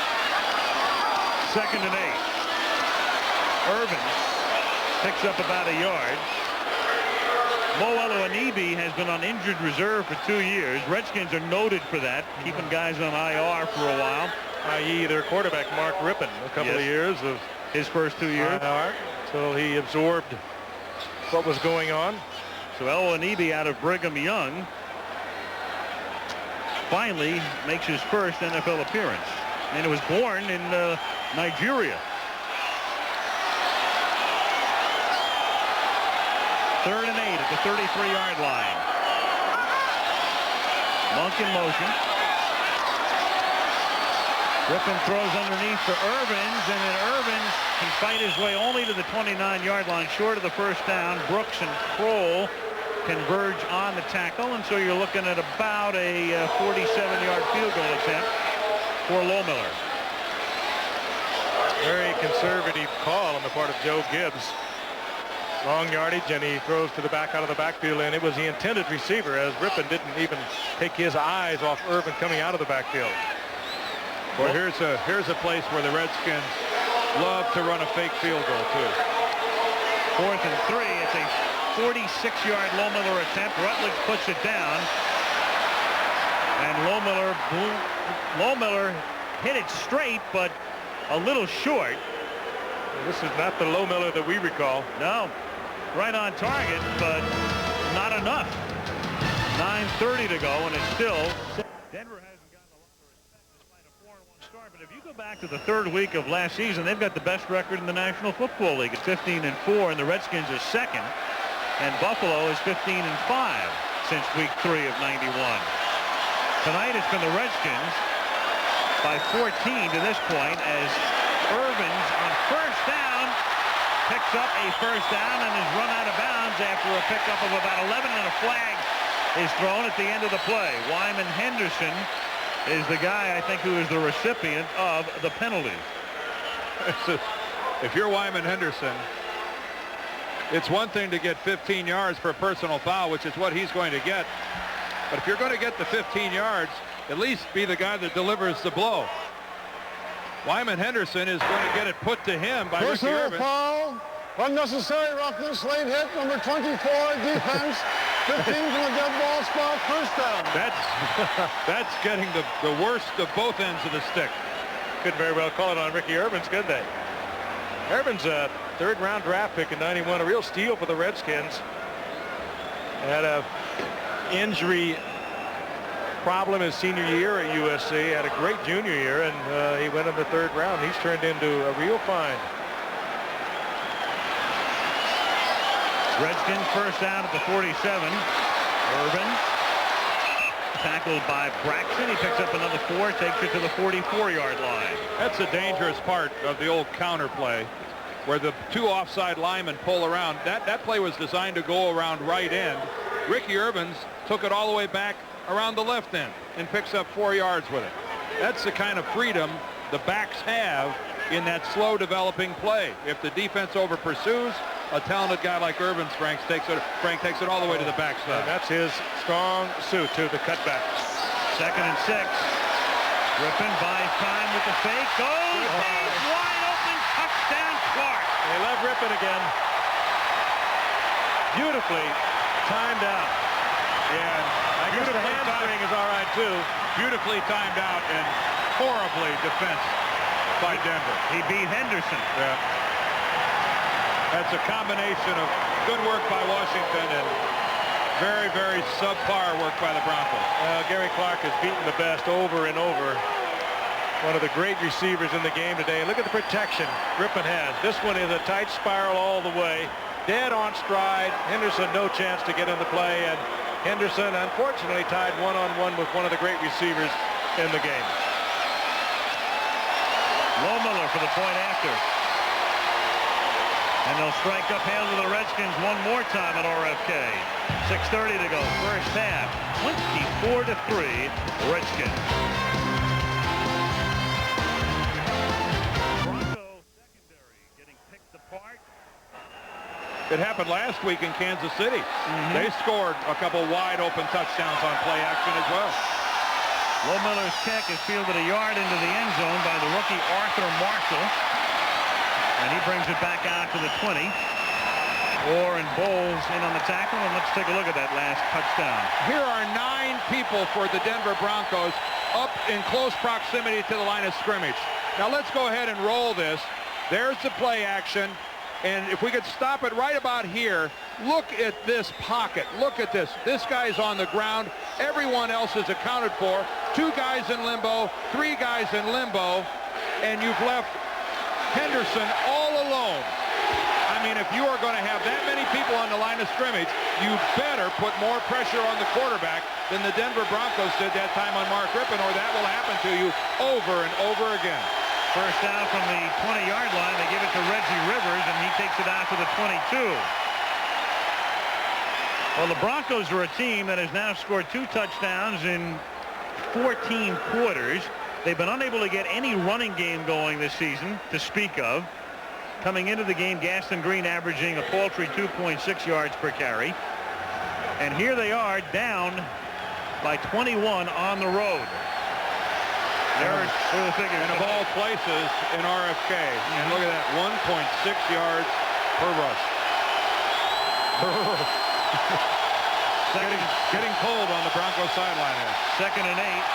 2nd and 8. Irvin picks up about 1 yard. Mo Elanawibi has been on injured reserve for 2 years. Redskins are noted for that, keeping guys on IR for a while. I.e. their quarterback, Mark Rypien, a couple of years of his first 2 years. IR, until he absorbed what was going on. So Elanawibi out of Brigham Young finally makes his first NFL appearance. And it was born in Nigeria. 3rd and 8 at the 33-yard line. Monk in motion. Rypien throws underneath for Irvins, and then Irvins can fight his way only to the 29-yard line, short of the first down. Brooks and Kroll converge on the tackle, and so you're looking at about a 47-yard field goal attempt for Lohmiller. Very conservative call on the part of Joe Gibbs. Long yardage, and he throws to the back out of the backfield, and it was the intended receiver, as Rypien didn't even take his eyes off Irvin coming out of the backfield. Well, here's a place where the Redskins love to run a fake field goal too. 4th and 3. It's a 46-yard Lohmiller attempt. Rutledge puts it down, and Lohmiller hit it straight, but a little short. This is not the low Miller that we recall. No, right on target, but not enough. 9:30 to go, and it's still. Denver hasn't gotten a lot of respect despite a 4-1 start, but if you go back to the third week of last season, they've got the best record in the National Football League at 15-4, and the Redskins are second, and Buffalo is 15-5 since week 3 of 91. Tonight it's been the Redskins by 14 to this point as Irvins on first down picks up a first down and is run out of bounds after a pickup of about 11, and a flag is thrown at the end of the play. Wyman Henderson is the guy, I think, who is the recipient of the penalty. If you're Wyman Henderson, it's one thing to get 15 yards for a personal foul, which is what he's going to get. But if you're going to get the 15 yards, at least be the guy that delivers the blow. Wyman Henderson is going to get it put to him by Ricky Irvin. Foul, unnecessary roughness, late hit, number 24, defense, 15 from the dead ball spot, first down. That's getting the worst of both ends of the stick. Could very well call it on Ricky Irvins, could they? Irvins, a third-round draft pick in 91, a real steal for the Redskins. Had a injury problem his senior year at USC, had a great junior year, and he went in the third round. He's turned into a real find. Redskins first down at the 47. Irvin tackled by Braxton. He picks up another 4, takes it to the 44-yard line. That's a dangerous part of the old counter play where the two offside linemen pull around. That play was designed to go around right end. Ricky Irvins took it all the way back around the left end and picks up 4 yards with it. That's the kind of freedom the backs have in that slow developing play. If the defense over pursues, a talented guy like Irvins, Frank takes it all the way to the backside. That's his strong suit, too, the cutback. 2nd and 6. Rypien buys time with the fake. Goes wide open. Touchdown, Clark. They love Rypien again. Beautifully timed out. Yeah, I guess the hamstring is all right, too. Beautifully timed out and horribly defensed by Denver. He beat Henderson. Yeah. That's a combination of good work by Washington and very, very subpar work by the Broncos. Gary Clark has beaten the best over and over. One of the great receivers in the game today. Look at the protection Rypien has. This one is a tight spiral all the way. Dead on stride. Henderson no chance to get in the play, and Henderson unfortunately tied one-on-one with one of the great receivers in the game. Lohmiller for the point after. And they'll strike uphill to the Redskins one more time at RFK. 6:30 to go. First half. 24-3 Redskins. Bronco secondary getting picked apart. It happened last week in Kansas City. They scored a couple wide open touchdowns on play action as well. Lohmiller's kick is fielded a yard into the end zone by the rookie Arthur Marshall. And he brings it back out to the 20. Orr and Bowles in on the tackle, and let's take a look at that last touchdown. Here are 9 people for the Denver Broncos up in close proximity to the line of scrimmage. Now let's go ahead and roll this. There's the play action. And if we could stop it right about here, look at this pocket. Look at this. This guy's on the ground. Everyone else is accounted for. 2 guys in limbo, 3 guys in limbo, and you've left Henderson all alone. I mean, if you are going to have that many people on the line of scrimmage, you better put more pressure on the quarterback than the Denver Broncos did that time on Mark Rypien, or that will happen to you over and over again. First down from the 20-yard line. They give it to Reggie Rivers, and he takes it out to the 22. Well, the Broncos are a team that has now scored 2 touchdowns in 14 quarters. They've been unable to get any running game going this season to speak of. Coming into the game, Gaston Green averaging a paltry 2.6 yards per carry. And here they are down by 21 on the road. There's the figures. And of all places in RFK. And look at that, 1.6 yards per rush. Getting cold on the Broncos sideline here. 2nd and 8.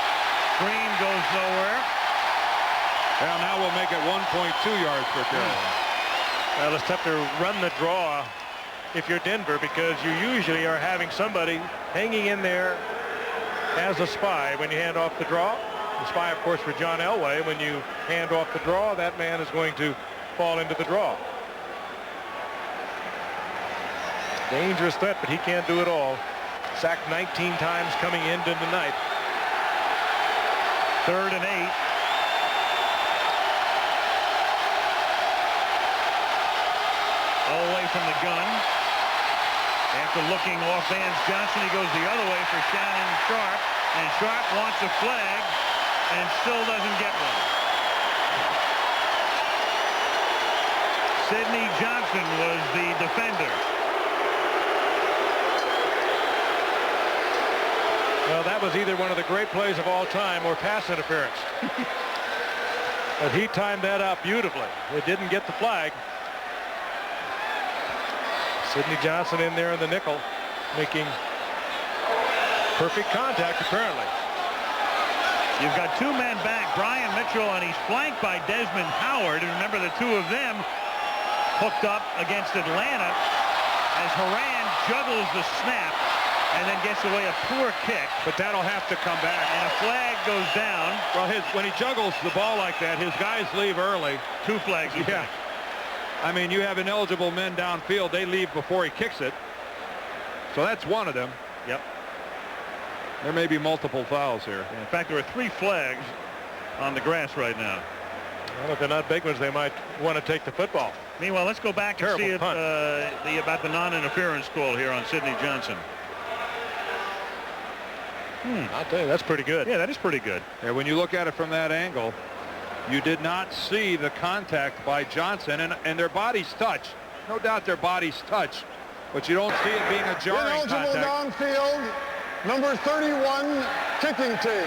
Green goes nowhere. Well, now we'll make it 1.2 yards per carry. Well, it's tough to run the draw if you're Denver, because you usually are having somebody hanging in there as a spy when you hand off the draw. The spy, of course, for John Elway. When you hand off the draw, that man is going to fall into the draw. Dangerous threat, but he can't do it all. Sacked 19 times coming into tonight. 3rd and 8. Elway from the gun. After looking off Vance Johnson, he goes the other way for Shannon Sharp. And Sharp wants a flag and still doesn't get one. Sidney Johnson was the defender. Well, that was either one of the great plays of all time or pass interference. But he timed that out beautifully. It didn't get the flag. Sidney Johnson in there in the nickel, making perfect contact, apparently. You've got 2 men back, Brian Mitchell, and he's flanked by Desmond Howard. And remember, the 2 of them hooked up against Atlanta as Horan juggles the snap and then gets away a poor kick. But that'll have to come back. And a flag goes down. Well, when he juggles the ball like that, his guys leave early. 2 flags. Yeah. I mean, you have ineligible men downfield. They leave before he kicks it. So that's one of them. Yep. There may be multiple fouls here. In fact, there are 3 flags on the grass right now. Well, if they're not big ones, they might want to take the football. Meanwhile, let's go back and see if, about the non-interference call here on Sidney Johnson. I'll tell you, that's pretty good. Yeah, that is pretty good. Yeah, when you look at it from that angle, you did not see the contact by Johnson, and their bodies touch. No doubt their bodies touch, but you don't see it being a jarring ineligible contact. downfield, number 31, kicking team.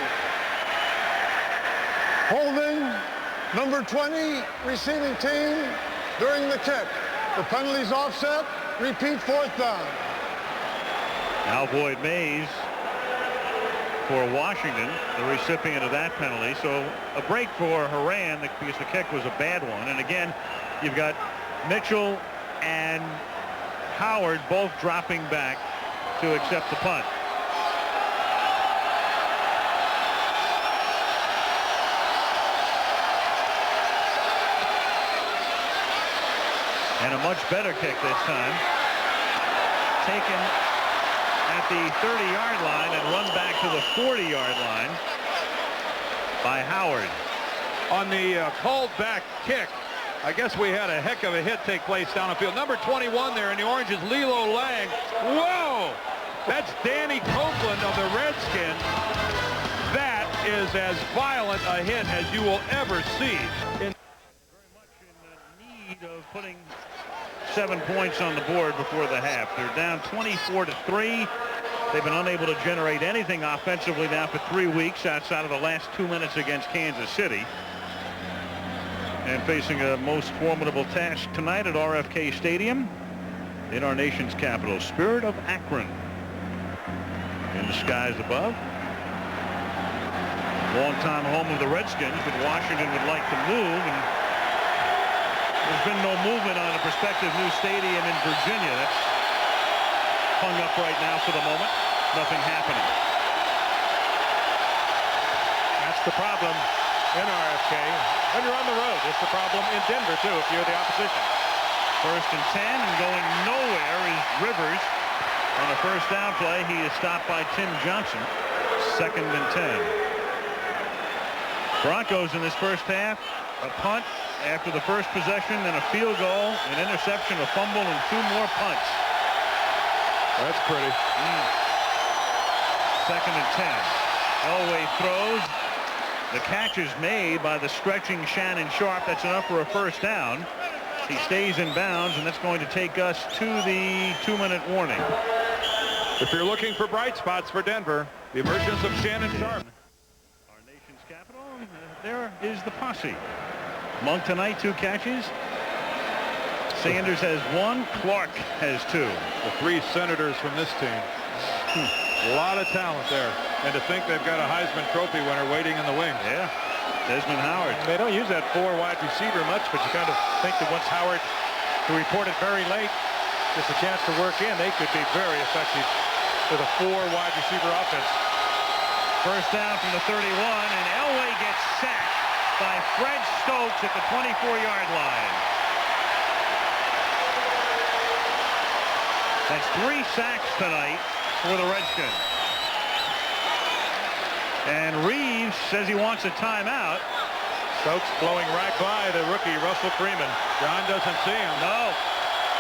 Holding, number 20, receiving team during the kick. The penalty's offset, repeat 4th down. Now Boyd Mays for Washington, the recipient of that penalty. So a break for Horan because the kick was a bad one. And again, you've got Mitchell and Howard both dropping back to accept the punt. And a much better kick this time. Taken at the 30-yard line and run back to the 40-yard line by Howard. On the called back kick, I guess we had a heck of a hit take place down the field. Number 21 there in the orange is Lilo Lang. Whoa! That's Danny Copeland of the Redskins. That is as violent a hit as you will ever see. Very much in need of putting 7 points on the board before the half. They're down 24-3. They've been unable to generate anything offensively now for 3 weeks outside of the last 2 minutes against Kansas City. And facing a most formidable task tonight at RFK Stadium in our nation's capital, Spirit of Akron. In the skies above. Longtime home of the Redskins, but Washington would like to move, and there's been no movement on a prospective new stadium in Virginia. That's hung up right now for the moment. Nothing happening. That's the problem in RFK. When you're on the road, it's the problem in Denver, too, if you're the opposition. 1st and 10, and going nowhere is Rivers. On a 1st down play, he is stopped by Tim Johnson. 2nd and 10. Broncos in this first half, a punt after the first possession, then a field goal, an interception, a fumble, and 2 more punts. That's pretty. 2nd and 10. Elway throws. The catch is made by the stretching Shannon Sharp. That's enough for a 1st down. He stays in bounds, and that's going to take us to the 2-minute warning. If you're looking for bright spots for Denver, the emergence of Shannon Sharp. Our nation's capital, there is the posse. Monk tonight, 2 catches. Sanders has 1. Clark has 2. The 3 senators from this team. A lot of talent there. And to think they've got a Heisman Trophy winner waiting in the wings. Yeah. Desmond Howard. They don't use that 4 wide receiver much, but you kind of think that once Howard, who reported very late, gets a chance to work in, they could be very effective with a 4 wide receiver offense. First down from the 31, and Elway gets sacked by Fred Stokes at the 24-yard line. That's 3 sacks tonight for the Redskins. And Reeves says he wants a timeout. Stokes blowing right by the rookie, Russell Freeman. John doesn't see him. No.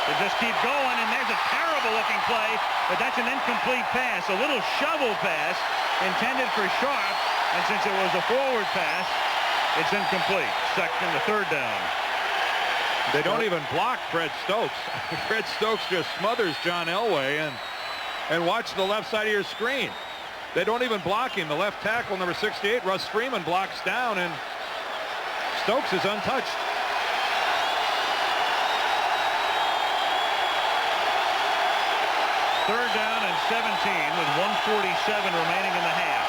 They just keep going, and there's a terrible-looking play, but that's an incomplete pass. A little shovel pass intended for Sharp, and since it was a forward pass, it's incomplete. Second to 3rd down. They don't even block Fred Stokes. Fred Stokes just smothers John Elway, and watch the left side of your screen. They don't even block him. The left tackle, number 68, Russ Freeman, blocks down, and Stokes is untouched. Third down and 17 with 1:47 remaining in the half.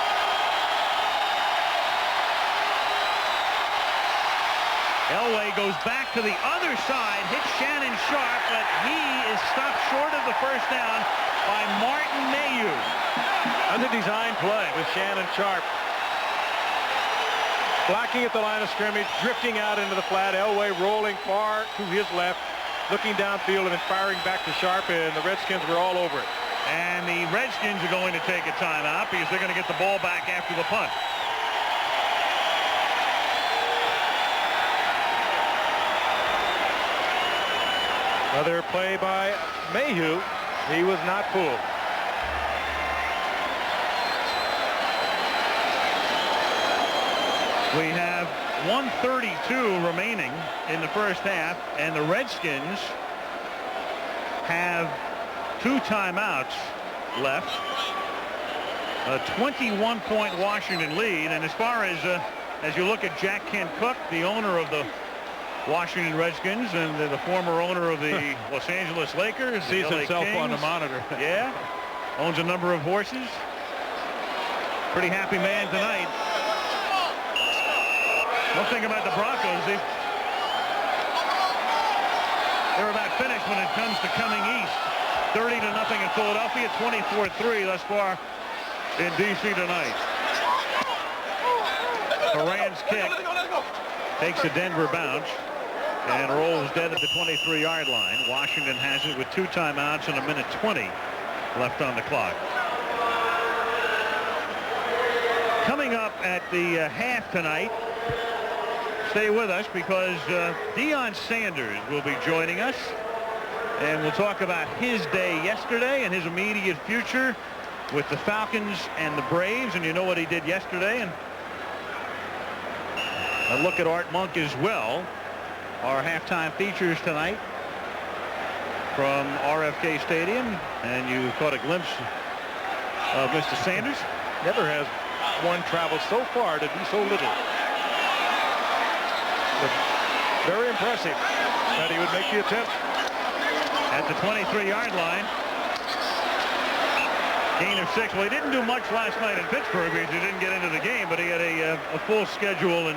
Elway goes back to the other side, hits Shannon Sharp, but he is stopped short of the first down by Martin Mayhew. Under design play with Shannon Sharp. Blocking at the line of scrimmage, drifting out into the flat. Elway rolling far to his left, looking downfield and then firing back to Sharp, and the Redskins were all over it. And the Redskins are going to take a timeout because they're going to get the ball back after the punt. Another play by Mayhew. He was not fooled. We have 1:32 remaining in the first half, and the Redskins have 2 timeouts left. A 21-point Washington lead, and as far as you look at Jack Kent Cooke, the owner of the Washington Redskins and the former owner of the Los Angeles Lakers, sees himself Kings, on the monitor. Yeah, owns a number of horses. Pretty happy man tonight. One thing about the Broncos, they're about finished when it comes to coming east. 30-0 in Philadelphia, 24-3 thus far in D.C. tonight. Moran's kick takes a Denver bounce and rolls dead at the 23-yard line. Washington has it with 2 timeouts and 1:20 left on the clock. Coming up at the half tonight, stay with us because Deion Sanders will be joining us, and we'll talk about his day yesterday and his immediate future with the Falcons and the Braves. And you know what he did yesterday, and a look at Art Monk as well. Our halftime features tonight from RFK Stadium, and you caught a glimpse of Mr. Sanders. Never has one traveled so far to do so little. But very impressive that he would make the attempt. At the 23-yard line. Gain of 6. Well, he didn't do much last night in Pittsburgh because he didn't get into the game, but he had a full schedule in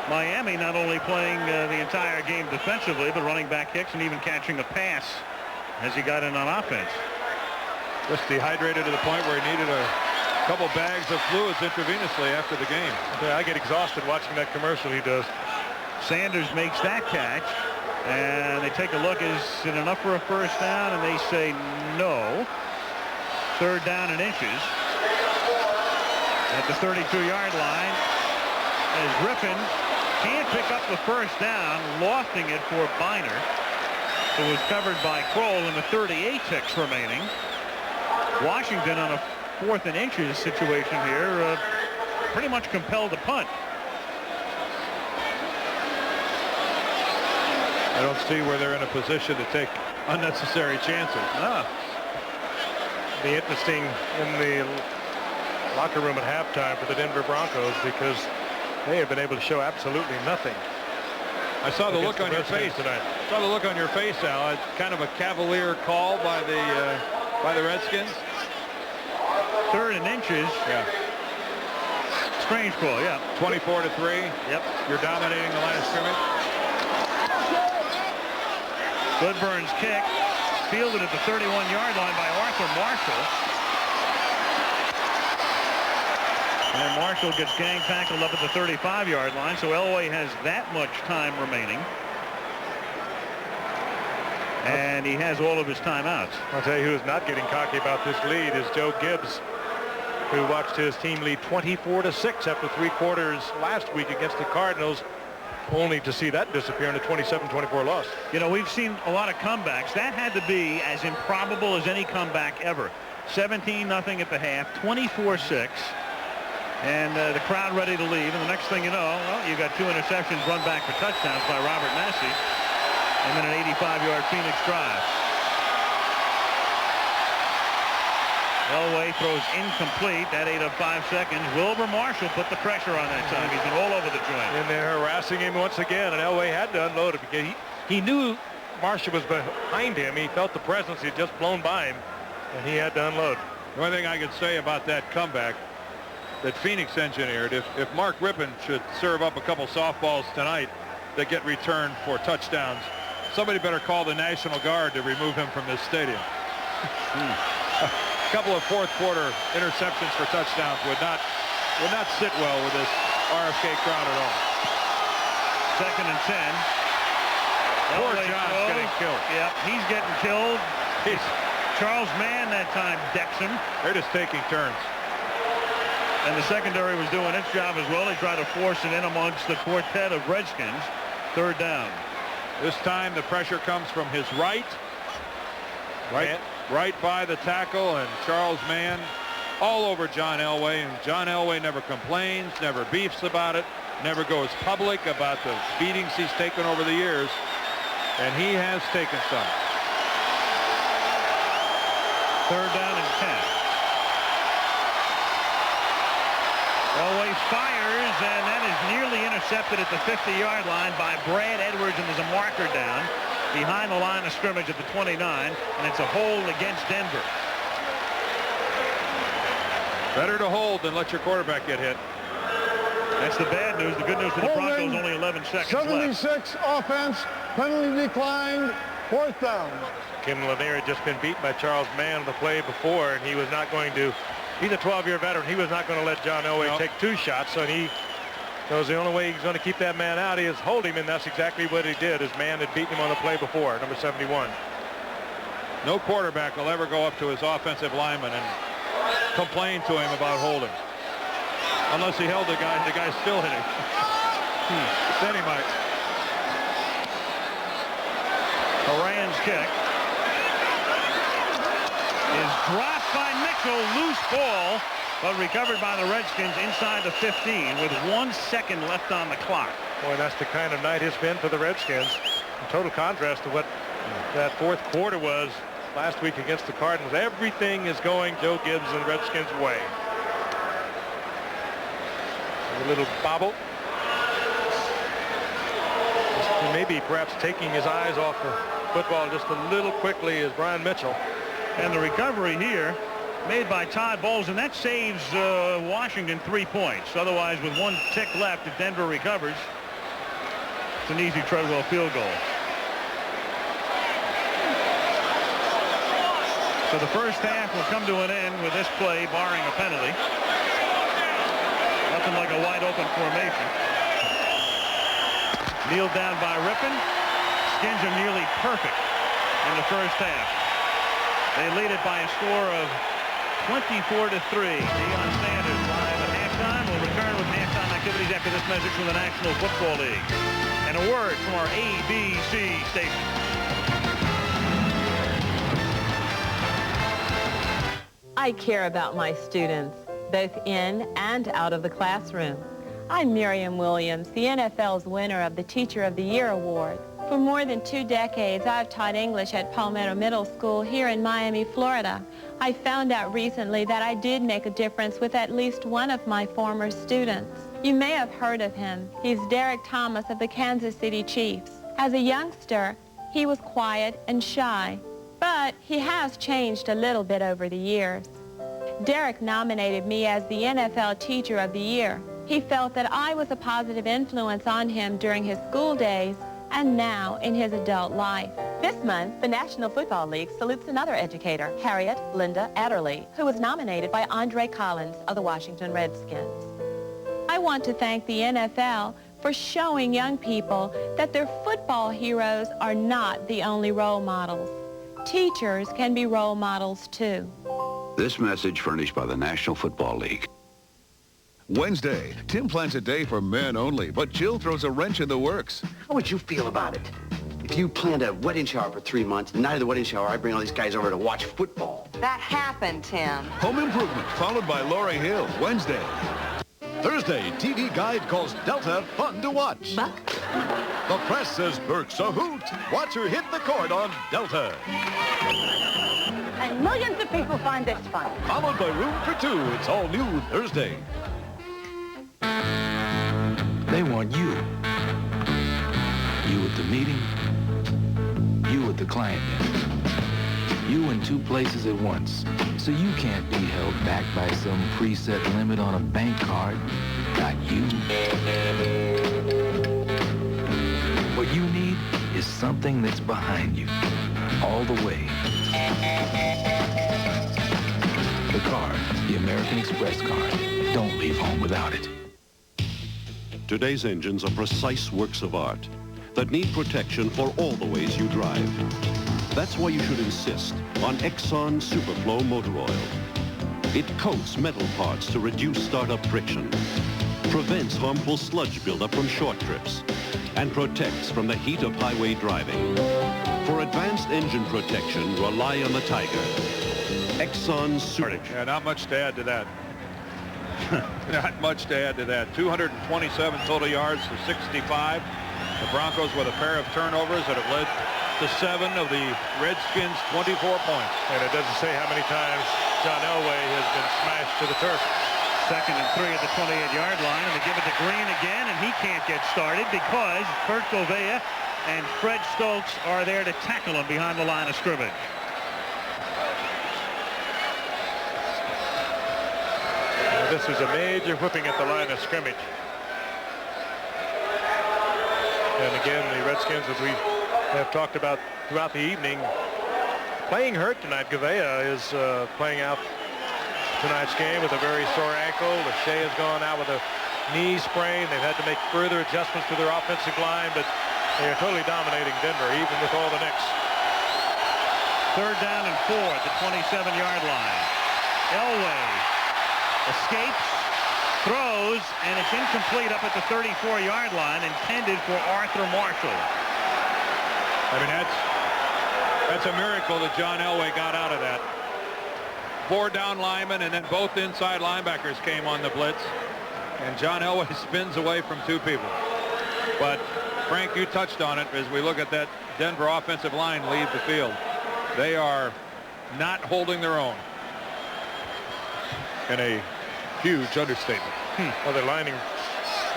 Miami, not only playing the entire game defensively, but running back kicks and even catching a pass as he got in on offense. Just dehydrated to the point where he needed a couple bags of fluids intravenously after the game. Yeah, I get exhausted watching that commercial he does. Sanders makes that catch, and they take a look. Is it enough for a first down? And they say no. 3rd down and inches. At the 32-yard line, as Rypien can't pick up the first down, lofting it for Biner. It was covered by Kroll, and the 38 ticks remaining. Washington on a 4th and inches situation here, pretty much compelled to punt. I don't see where they're in a position to take unnecessary chances. Be interesting in the locker room at halftime for the Denver Broncos because they have been able to show absolutely nothing. I saw the look on your face tonight. Saw the look on your face, Al. It's kind of a cavalier call by the Redskins. 3rd and inches. Yeah. strange call, yeah. 24-3. Yep. You're dominating the line of scrimmage. Goodburn's kick, fielded at the 31-yard line by Arthur Marshall. And Marshall gets gang tackled up at the 35-yard line, so Elway has that much time remaining. And he has all of his timeouts. I'll tell you who's not getting cocky about this lead is Joe Gibbs, who watched his team lead 24-6 after 3 quarters last week against the Cardinals, only to see that disappear in a 27-24 loss. You know, we've seen a lot of comebacks. That had to be as improbable as any comeback ever. 17-0 at the half, 24-6, and the crowd ready to leave. And the next thing you know, well, you got 2 interceptions run back for touchdowns by Robert Massey, and then an 85-yard Phoenix drive. Elway throws incomplete. That ate up 5 seconds. Wilbur Marshall put the pressure on that time. He's been all over the joint. And they're harassing him once again, and Elway had to unload it because he knew Marshall was behind him. He felt the presence. He had just blown by him, and he had to unload. The only thing I could say about that comeback that Phoenix engineered, if Mark Rypien should serve up a couple softballs tonight that get returned for touchdowns, somebody better call the National Guard to remove him from this stadium. A couple of fourth quarter interceptions for touchdowns would not sit well with this RFK crowd at all. 2nd and 10. Poor John's getting killed. Yep, he's getting killed. Charles Mann that time decks him. They're just taking turns. And the secondary was doing its job as well. They tried to force it in amongst the quartet of Redskins. 3rd down. This time the pressure comes from his right by the tackle, and Charles Mann all over John Elway, and John Elway never complains, never beefs about it, never goes public about the beatings he's taken over the years, and he has taken some. 3rd down and 10. Elway fires, and that is nearly intercepted at the 50-yard line by Brad Edwards, and there's a marker down behind the line of scrimmage at the 29, and it's a hold against Denver. Better to hold than let your quarterback get hit. That's the bad news. The good news for the Broncos, only 11 seconds 76 left. offense, penalty declined, 4th down. Kim Lanier had just been beat by Charles Mann on the play before, and he was not going to. He's a 12-year veteran. He was not going to let John Elway take 2 shots, so he knows the only way he's going to keep that man out is hold him, and that's exactly what he did. His man had beaten him on the play before, number 71. No quarterback will ever go up to his offensive lineman and complain to him about holding. Unless he held the guy and the guy's still hitting. Then he might. Horan's kick is dropped by Mitchell. Loose ball, but recovered by the Redskins inside the 15 with 1 second left on the clock. Boy, that's the kind of night it's been for the Redskins. In total contrast to what that 4th quarter was last week against the Cardinals. Everything is going Joe Gibbs and Redskins' way. A little bobble. Maybe perhaps taking his eyes off the football just a little quickly is Brian Mitchell. And the recovery here made by Todd Bowles, and that saves Washington 3 points. Otherwise, with 1 tick left, if Denver recovers, it's an easy Treadwell field goal. So the first half will come to an end with this play, barring a penalty. Nothing like a wide open formation. Kneeled down by Rypien. Skins are nearly perfect in the first half. They lead it by a score of 24-3. Deion Sanders live at halftime. We'll return with halftime activities after this message from the National Football League. And a word from our ABC station. I care about my students, both in and out of the classroom. I'm Miriam Williams, the NFL's winner of the Teacher of the Year Award. For more than 2 decades, I've taught English at Palmetto Middle School here in Miami, Florida. I found out recently that I did make a difference with at least one of my former students. You may have heard of him. He's Derek Thomas of the Kansas City Chiefs. As a youngster, he was quiet and shy, but he has changed a little bit over the years. Derek nominated me as the NFL Teacher of the Year. He felt that I was a positive influence on him during his school days and now in his adult life. This month, the National Football League salutes another educator, Harriet Linda Adderley, who was nominated by Andre Collins of the Washington Redskins. I want to thank the NFL for showing young people that their football heroes are not the only role models. Teachers can be role models too. This message furnished by the National Football League. Wednesday, Tim plans a day for men only, but Jill throws a wrench in the works. How would you feel about it? If you planned a wedding shower for 3 months, the night of the wedding shower, I bring all these guys over to watch football. That happened, Tim. Home Improvement, followed by Lori Hill, Wednesday. Thursday, TV Guide calls Delta fun to watch. Buck? The press says Burke's a hoot. Watch her hit the court on Delta. And millions of people find this fun. Followed by Room for Two. It's all new Thursday. They want you. You at the meeting. You at the client desk. You in 2 places at once. So you can't be held back by some preset limit on a bank card. Not you. What you need is something that's behind you. All the way. The card. The American Express card. Don't leave home without it. Today's engines are precise works of art that need protection for all the ways you drive. That's why you should insist on Exxon Superflow motor oil. It coats metal parts to reduce startup friction, prevents harmful sludge buildup from short trips, and protects from the heat of highway driving. For advanced engine protection, rely on the Tiger. Exxon Super. Yeah, not much to add to that. Not much to add to that. 227 total yards to 65. The Broncos with a pair of turnovers that have led to 7 of the Redskins' 24 points. And it doesn't say how many times John Elway has been smashed to the turf. 2nd and 3 at the 28-yard line, and they give it to Green again, and he can't get started because Kurt Gouveia and Fred Stokes are there to tackle him behind the line of scrimmage. This is a major whipping at the line of scrimmage. And again, the Redskins, as we have talked about throughout the evening, playing hurt tonight. Gouveia is playing out tonight's game with a very sore ankle. Lachey has gone out with a knee sprain. They've had to make further adjustments to their offensive line, but they are totally dominating Denver, even with all the nicks. 3rd down and 4 at the 27-yard line. Elway escapes, throws, and it's incomplete up at the 34-yard line, intended for Arthur Marshall. I mean, that's a miracle that John Elway got out of that. 4 down linemen, and then both inside linebackers came on the blitz, and John Elway spins away from 2 people. But Frank, you touched on it as we look at that Denver offensive line leave the field. They are not holding their own. In a huge understatement. Well, they're lining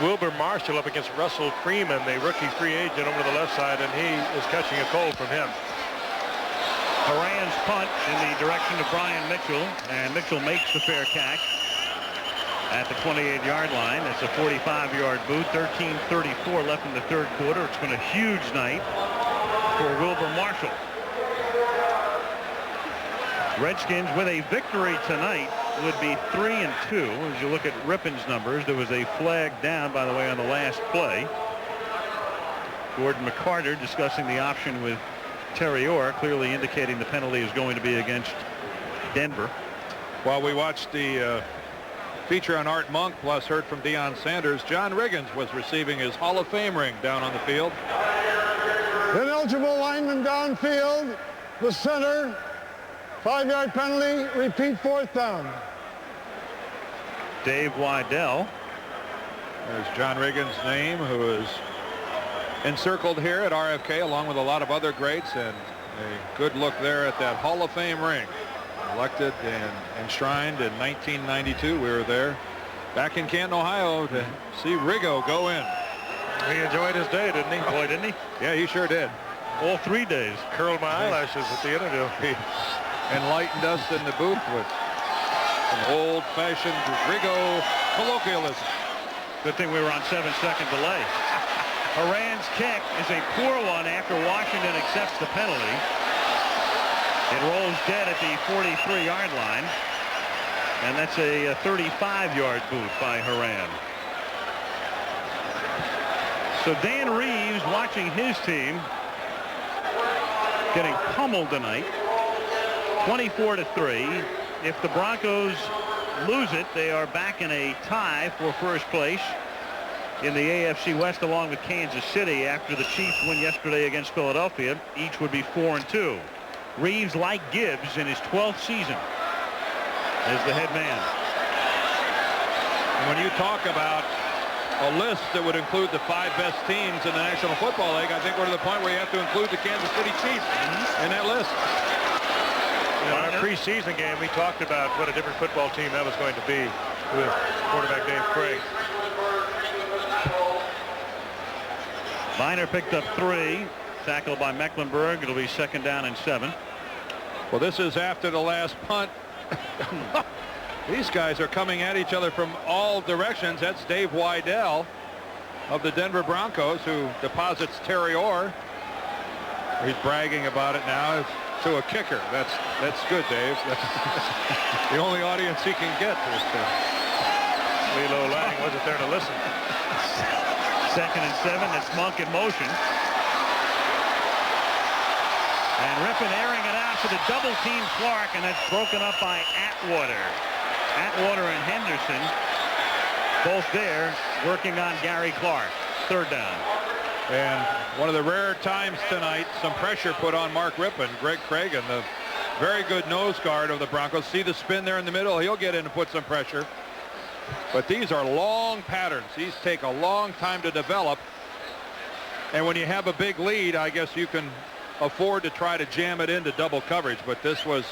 Wilbur Marshall up against Russell Freeman, the rookie free agent, over to the left side, and he is catching a cold from him. Horan's punt in the direction of Brian Mitchell, and Mitchell makes the fair catch at the 28-yard line. That's a 45-yard boot. 13:34 left in the 3rd quarter. It's been a huge night for Wilbur Marshall. Redskins with a victory tonight would be 3-2. As you look at Rypien's numbers, there was a flag down, by the way, on the last play. Gordon McCarter discussing the option with Terry Orr, clearly indicating the penalty is going to be against Denver. While we watched the feature on Art Monk, plus heard from Deion Sanders, John Riggins was receiving his Hall of Fame ring down on the field. Ineligible lineman downfield, the center. 5-yard penalty, repeat 4th down. Dave Wydell. There's John Riggins' name, who is encircled here at RFK along with a lot of other greats, and a good look there at that Hall of Fame ring. Elected and enshrined in 1992. We were there back in Canton, Ohio to see Riggo go in. He enjoyed his day, didn't he? Boy, didn't he? Yeah, he sure did. All 3 days. Curled my eyelashes at the interview. He enlightened us in the booth with an old-fashioned Riggo colloquialism. Good thing we were on 7-second delay. Horan's kick is a poor one after Washington accepts the penalty. It rolls dead at the 43-yard line. And that's a 35-yard boot by Horan. So Dan Reeves watching his team getting pummeled tonight. 24-3. If the Broncos lose it, they are back in a tie for first place in the AFC West along with Kansas City after the Chiefs win yesterday against Philadelphia. Each would be 4-2. Reeves, like Gibbs, in his 12th season as the head man. And when you talk about a list that would include the 5 best teams in the National Football League, I think we're to the point where you have to include the Kansas City Chiefs in that list. In our preseason game, we talked about what a different football team that was going to be with quarterback Dave Craig. Viner picked up 3. Tackled by Mecklenburg. It'll be 2nd down and 7. Well, this is after the last punt. These guys are coming at each other from all directions. That's Dave Weidel of the Denver Broncos, who deposits Terry Orr. He's bragging about it now to a kicker. That's good, Dave. That's the only audience he can get. Lilo Lang wasn't there to listen. 2nd and 7. That's Monk in motion. And Rypien airing it out to the double team Clark, and that's broken up by Atwater. Atwater and Henderson both there working on Gary Clark. 3rd down. And one of the rare times tonight, some pressure put on Mark Rypien. Greg Cragen, the very good nose guard of the Broncos. See the spin there in the middle? He'll get in and put some pressure. But these are long patterns. These take a long time to develop. And when you have a big lead, I guess you can afford to try to jam it into double coverage. But this was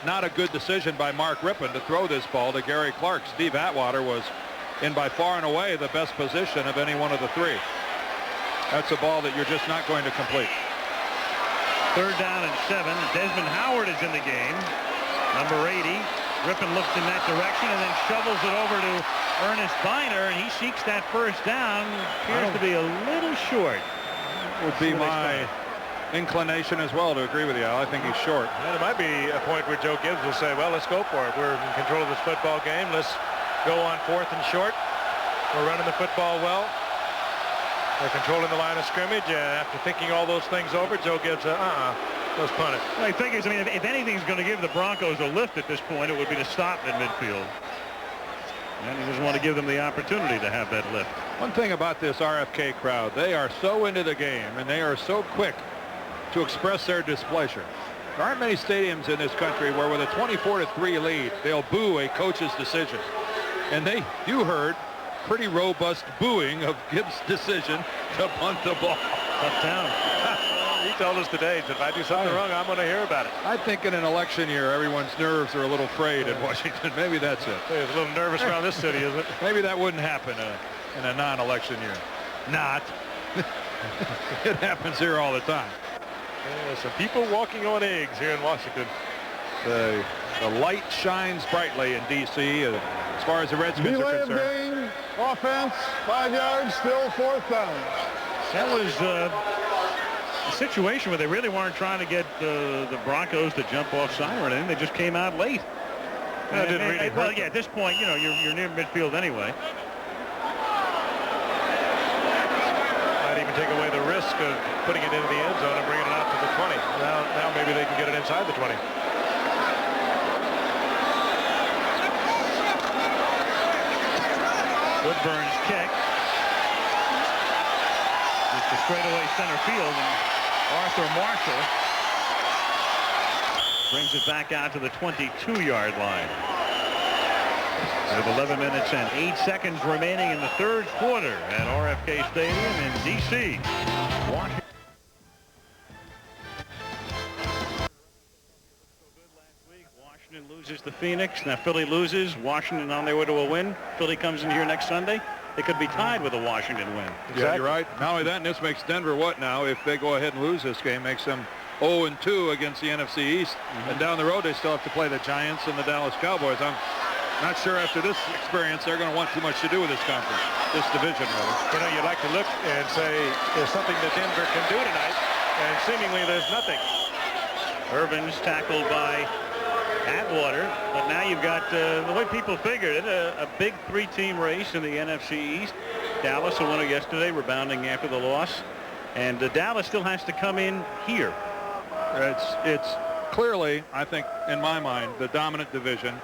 not a good decision by Mark Rypien to throw this ball to Gary Clark. Steve Atwater was in by far and away the best position of any one of the 3. That's a ball that you're just not going to complete. 3rd down and 7. Desmond Howard is in the game. Number 80. Rypien looks in that direction and then shovels it over to Ernest Viner, and he seeks that 1st down. Appears to be a little short. Would be my inclination as well to agree with you, Al. I think he's short. And it might be a point where Joe Gibbs will say, well, let's go for it. We're in control of this football game. Let's go on 4th and short. We're running the football well. They're controlling the line of scrimmage. After thinking all those things over, Joe Gibbs said, let's punt it. Well, I think if anything's going to give the Broncos a lift at this point, it would be to stop in midfield. And he doesn't want to give them the opportunity to have that lift. One thing about this RFK crowd, they are so into the game and they are so quick to express their displeasure. There aren't many stadiums in this country where with a 24-3 lead, they'll boo a coach's decision. And you heard pretty robust booing of Gibbs' decision to punt the ball. Tough town. He told us today that if I do something wrong, I'm going to hear about it. I think in an election year, everyone's nerves are a little frayed in Washington. Maybe that's it. It's a little nervous around this city, isn't it? Maybe that wouldn't happen in a non-election year. Not. It happens here all the time. Some people walking on eggs here in Washington. The light shines brightly in D.C. As far as the Redskins delay are concerned. Of game, offense, 5 yards, still 4th down. That was a situation where they really weren't trying to get the Broncos to jump offside or anything. They just came out late. That didn't really hurt them. Yeah, at this point, you're near midfield anyway. Might even take away the risk of putting it into the end zone and bringing it out to the 20. Now maybe they can get it inside the 20. Woodburn's kick. It's the straightaway center field, and Arthur Marshall brings it back out to the 22-yard line. With 11 minutes and 8 seconds remaining in the 3rd quarter at RFK Stadium in D.C. Washington. Washington loses to Phoenix. Now Philly loses. Washington on their way to a win. Philly comes in here next Sunday. They could be tied with a Washington win. Exactly. Yeah, you're right. Not only that, and this makes Denver what now? If they go ahead and lose this game, makes them 0-2 against the NFC East. And down the road, they still have to play the Giants and the Dallas Cowboys. Not sure after this experience they're going to want too much to do with this conference, this division, rather. You know, you'd like to look and say, there's something that Denver can do tonight, and seemingly there's nothing. Irvin's tackled by Atwater, but now you've got, the way people figured it, a big three-team race in the NFC East. Dallas, a winner yesterday, rebounding after the loss. And Dallas still has to come in here. It's clearly, I think, in my mind, the dominant division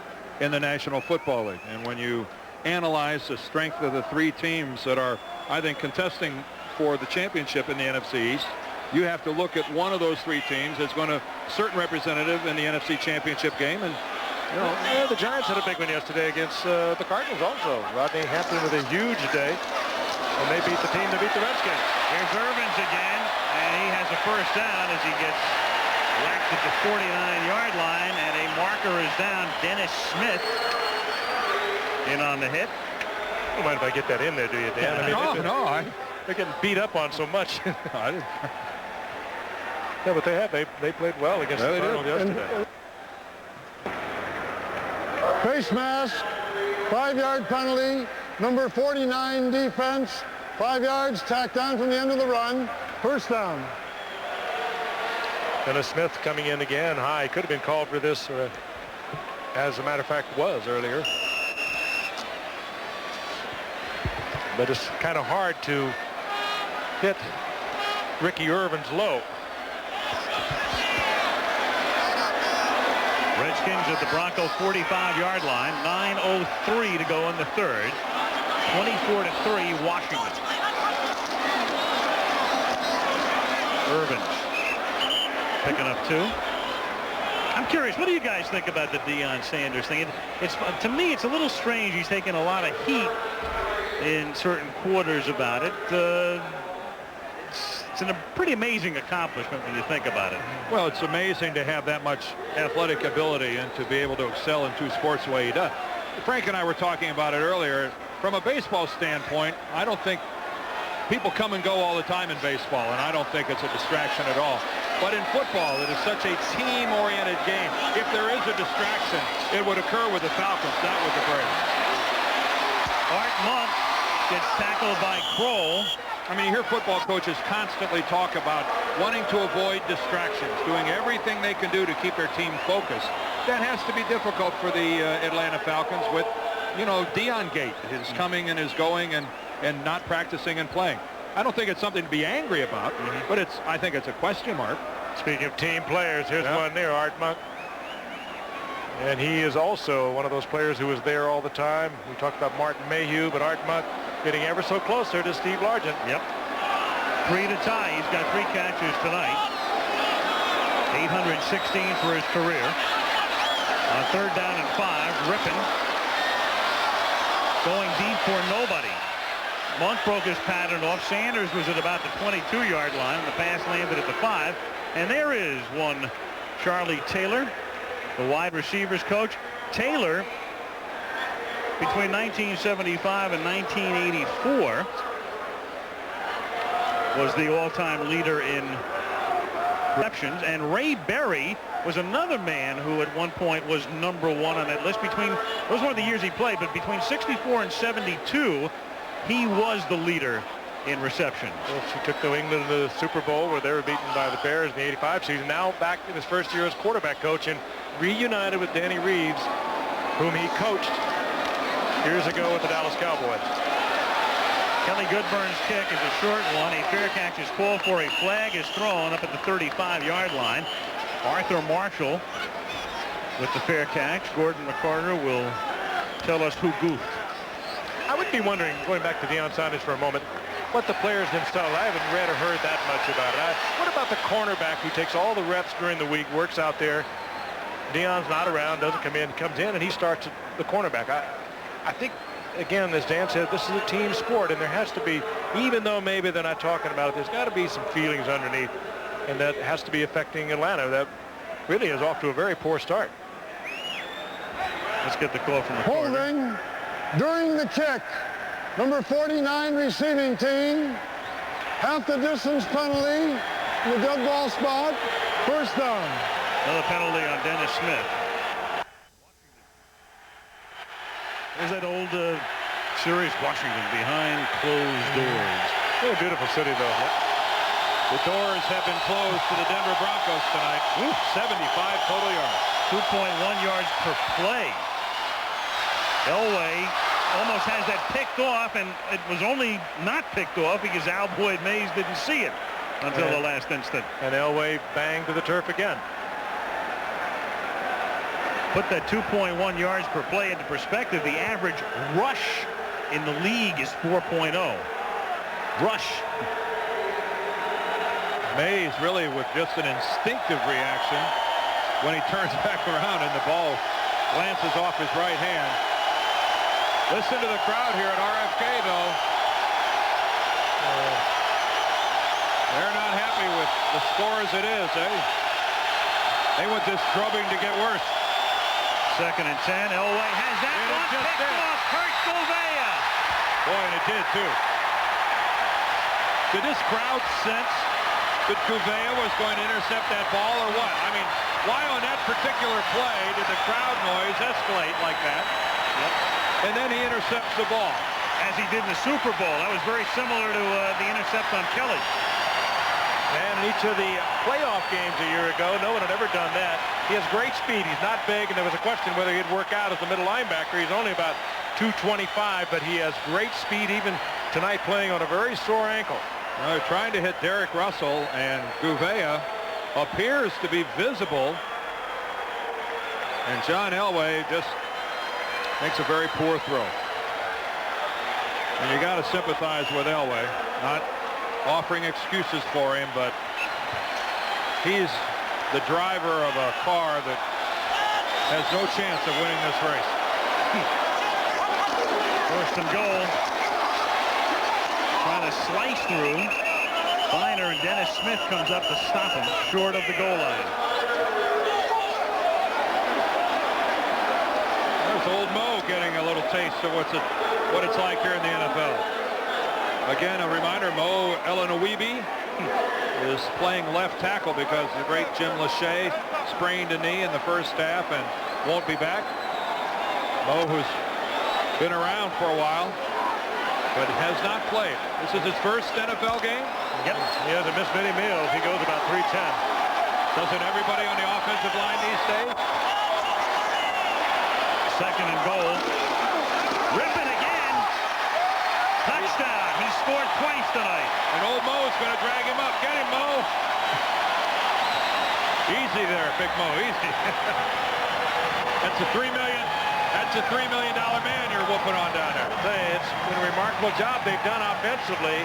in the National Football League. And when you analyze the strength of the three teams that are, I think, contesting for the championship in the NFC East, you have to look at one of those three teams that's going to certain representative in the NFC Championship game. And you know, the Giants had a big one yesterday against the Cardinals also. Rodney Hampton with a huge day, and they beat the team that beat the Redskins. Here's Irvin's again, and he has a first down as he gets whacked at the 49-yard line, and a marker is down. Dennis Smith in on the hit. You mind if I get that in there, do you, Dan? I mean, they're getting beat up on so much. Yeah, but they played well against the Cardinals yesterday. Face mask, 5-yard penalty, number 49 defense, 5 yards tacked on from the end of the run, first down. Dennis Smith coming in again high. Could have been called for this, as a matter of fact was earlier. But it's kind of hard to hit Ricky Irvin's low. Redskins at the Bronco 45-yard line. 9:03 to go in the third. 24-3 Washington. Irvin picking up 2. I'm curious, what do you guys think about the Deion Sanders thing? It's to me, it's a little strange. He's taking a lot of heat in certain quarters about it. It's a pretty amazing accomplishment when you think about it. Well, it's amazing to have that much athletic ability and to be able to excel in two sports the way he does. Frank and I were talking about it earlier. From a baseball standpoint, I don't think people come and go all the time in baseball, and I don't think it's a distraction at all. But in football, it is such a team-oriented game. If there is a distraction, it would occur with the Falcons, not with the Braves. Art Monk gets tackled by Kroll. I mean, you hear football coaches constantly talk about wanting to avoid distractions, doing everything they can do to keep their team focused. That has to be difficult for the Atlanta Falcons with, you know, Deion Gate, his coming and his going and not practicing and playing. I don't think it's something to be angry about, but I think it's a question mark. Speaking of team players, here's one there, Art Monk. And he is also one of those players who was there all the time. We talked about Martin Mayhew, but Art Monk getting ever so closer to Steve Largent. Yep. 3 to tie. He's got 3 catches tonight. 816 for his career. On 3rd down and 5, Rypien going deep for nobody. Monk broke his pattern off. Sanders was at about the 22-yard line, and the pass landed at the 5. And there is one Charlie Taylor, the wide receivers coach. Taylor, between 1975 and 1984, was the all-time leader in receptions, and Ray Berry was another man who at one point was number 1 on that list. Those were the years he played, but between 64 and 72, he was the leader in receptions. Well, she took New England to the Super Bowl where they were beaten by the Bears in the '85 season. Now back in his first year as quarterback coach and reunited with Danny Reeves, whom he coached years ago with the Dallas Cowboys. Kelly Goodburn's kick is a short one. A fair catch is called for. A flag is thrown up at the 35-yard line. Arthur Marshall with the fair catch. Gordon McCarter will tell us who goofed. I would be wondering, going back to Deion Sanders for a moment, what the players themselves, I haven't read or heard that much about it. What about the cornerback who takes all the reps during the week, works out there? Deion's not around, doesn't come in, comes in, and he starts the cornerback. I think, again, as Dan said, this is a team sport, and there has to be, even though maybe they're not talking about it, there's got to be some feelings underneath, and that has to be affecting Atlanta. That really is off to a very poor start. Let's get the call from the corner. Holding during the kick. Number 49 receiving team. Half the distance penalty in the dead ball spot. First down. Another penalty on Dennis Smith. There's that old series, Washington, behind closed doors. What a beautiful city, though. The doors have been closed to the Denver Broncos tonight. 75 total yards. 2.1 yards per play. Elway almost has that picked off, and it was only not picked off because Al Boyd Mays didn't see it until the last instant. And Elway banged to the turf again. Put that 2.1 yards per play into perspective. The average rush in the league is 4.0. Rush. Mays really with just an instinctive reaction when he turns back around and the ball glances off his right hand. Listen to the crowd here at RFK, though. They're not happy with the score as it is, eh? They want this drubbing to get worse. 2nd and 10. Elway has that one picked off. Kurt Gouveia. Boy, and it did, too. Did this crowd sense that Gouveia was going to intercept that ball or what? I mean, why on that particular play did the crowd noise escalate like that? Yep. And then he intercepts the ball. As he did in the Super Bowl. That was very similar to the intercept on Kelly. And in each of the playoff games a year ago, no one had ever done that. He has great speed. He's not big, and there was a question whether he'd work out as a middle linebacker. He's only about 225, but he has great speed even tonight playing on a very sore ankle. They're trying to hit Derek Russell, and Gouveia appears to be visible. And John Elway just makes a very poor throw. And you got to sympathize with Elway, not offering excuses for him, but he's the driver of a car that has no chance of winning this race. 1st and goal. Trying to slice through. Biner, and Dennis Smith comes up to stop him short of the goal line. There's old Mo getting a little taste of what it's like here in the NFL. Again, a reminder, Mo Elanowibi is playing left tackle because the great Jim Lachey sprained a knee in the first half and won't be back. Mo, who's been around for a while, but has not played. This is his first NFL game? Yep. He hasn't missed many meals. He goes about 310. Doesn't everybody on the offensive line these days? 2nd and goal. Rypien again. Touchdown. He scored twice tonight. And old Mo's going to drag him up. Get him, Mo. Easy there, Big Mo. Easy. That's a $3 million man you're whooping on down there. It's been a remarkable job they've done offensively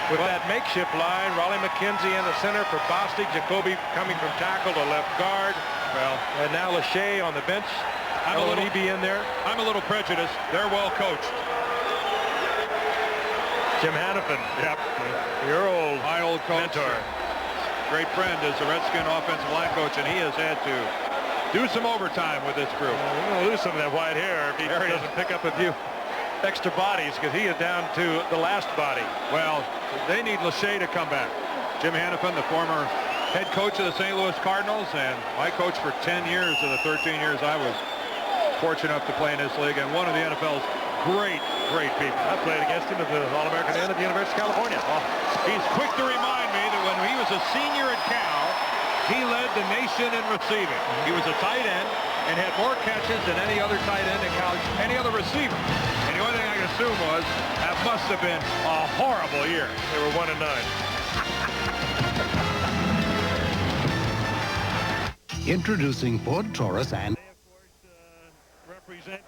with that makeshift line. Raleigh McKenzie in the center for Bostic. Jacoby coming from tackle to left guard. Well, and now Lachey on the bench. Elanowibi in there. I'm a little prejudiced. They're well coached. Jim Hannafin. Yep. Your old coach. Mentor. Great friend is the Redskin offensive line coach, and he has had to do some overtime with this group. We're going to lose some of that white hair if he doesn't pick up a few extra bodies, because he is down to the last body. Well, they need Lachey to come back. Jim Hannafin, the former head coach of the St. Louis Cardinals, and my coach for 10 years of the 13 years I was fortunate enough to play in this league, and one of the NFL's great people. I played against him at the All-American end at the University of California. He's quick to remind me that when he was a senior at Cal, he led the nation in receiving. He was a tight end and had more catches than any other tight end in college, any other receiver. And the only thing I can assume was that must have been a horrible year. They were 1-9. Introducing Ford Taurus and... represent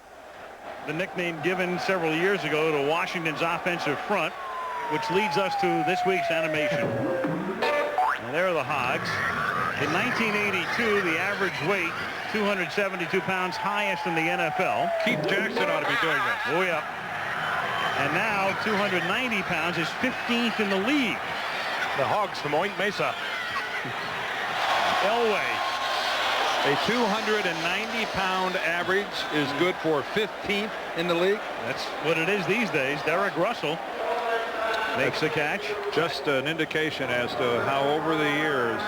the nickname given several years ago to Washington's offensive front, which leads us to this week's animation. And there are the Hogs. In 1982, the average weight, 272 pounds, highest in the NFL. Keith Jackson ought to be doing this. Oh, yeah. And now 290 pounds is 15th in the league. The Hogs from Point Mesa. Elway. A 290-pound average is good for 15th in the league. That's what it is these days. Derek Russell makes the catch. Just an indication as to how over the years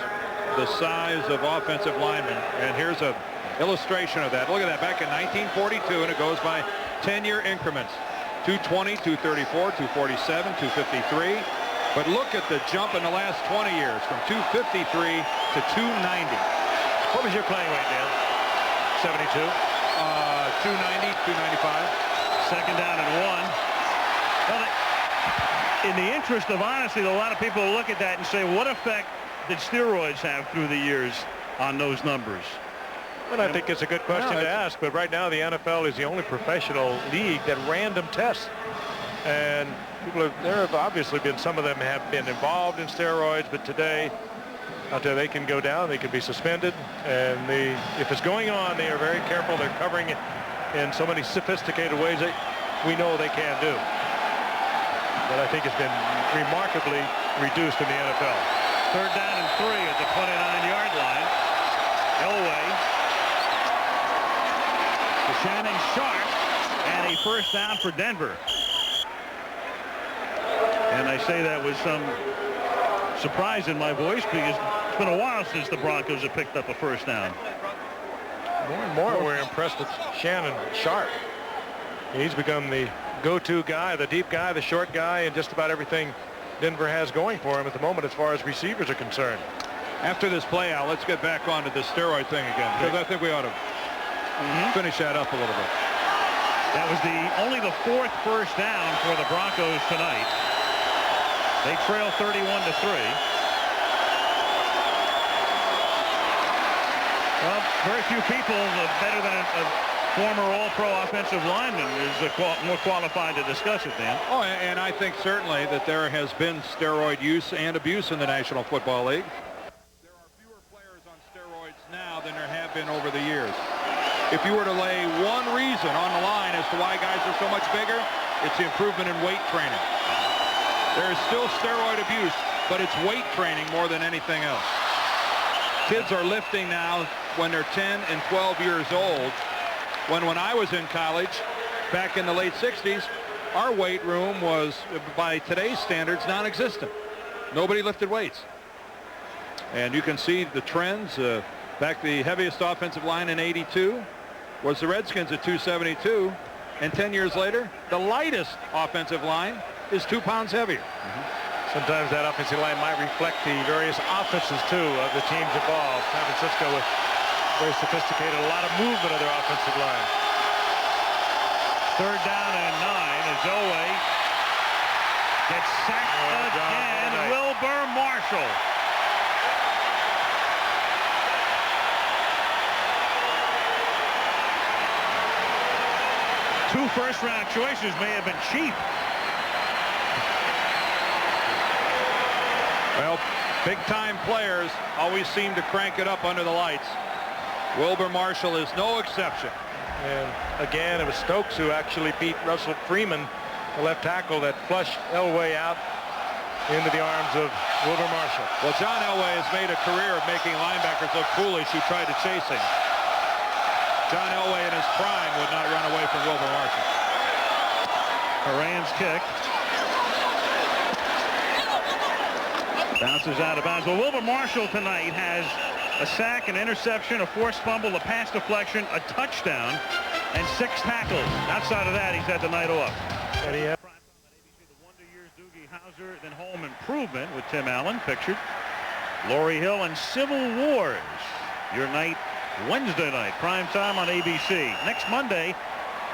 the size of offensive linemen, and here's a illustration of that. Look at that, back in 1942, and it goes by 10-year increments. 220, 234, 247, 253. But look at the jump in the last 20 years from 253 to 290. What was your playing weight, Dan? 72? 290, 295. Second down and 1. Well, in the interest of honesty, a lot of people look at that and say, what effect did steroids have through the years on those numbers? Well, I think it's a good question to ask, but right now the NFL is the only professional league that random tests. And there have obviously been, some of them have been involved in steroids, but today, out there, they can go down, they can be suspended, and if it's going on, they are very careful. They're covering it in so many sophisticated ways that we know they can do. But I think it's been remarkably reduced in the NFL. Third down and 3 at the 29-yard line. Elway to Shannon Sharp, and a first down for Denver. And I say that with some surprise in my voice because it's been a while since the Broncos have picked up a first down. More and more we're impressed with Shannon Sharp. He's become the go-to guy, the deep guy, the short guy, and just about everything Denver has going for him at the moment as far as receivers are concerned. After this play out, let's get back onto the steroid thing again, because I think we ought to finish that up a little bit. That was only the 4th first down for the Broncos tonight. They trail 31-3. Well, very few people better than a former all-pro offensive lineman is more qualified to discuss it, Dan. Oh, and I think certainly that there has been steroid use and abuse in the National Football League. There are fewer players on steroids now than there have been over the years. If you were to lay one reason on the line as to why guys are so much bigger, it's the improvement in weight training. There is still steroid abuse, but it's weight training more than anything else. Kids are lifting now when they're 10 and 12 years old. When I was in college, back in the late 60s, our weight room was, by today's standards, non-existent. Nobody lifted weights. And you can see the trends. Back the heaviest offensive line in '82 was the Redskins at 272. And 10 years later, the lightest offensive line is 2 pounds heavier. Sometimes that offensive line might reflect the various offenses, too, of the teams involved. San Francisco with very sophisticated, a lot of movement of their offensive line. Third down and 9 as Elway gets sacked again. Wilbur Marshall. Two first-round choices may have been cheap. Well, big-time players always seem to crank it up under the lights. Wilbur Marshall is no exception. And again, it was Stokes who actually beat Russell Freeman, the left tackle, that flushed Elway out into the arms of Wilbur Marshall. Well, John Elway has made a career of making linebackers look foolish who tried to chase him. John Elway in his prime would not run away from Wilbur Marshall. Moran's kick. Bounces out of bounds. Well, Wilbur Marshall tonight has a sack, an interception, a forced fumble, a pass deflection, a touchdown, and 6 tackles. Outside of that, he's had the night off. And he had the Wonder Years Doogie Howser, then Home Improvement with Tim Allen pictured. Laurie Hill and Civil Wars. Your night Wednesday night, prime time on ABC. Next Monday,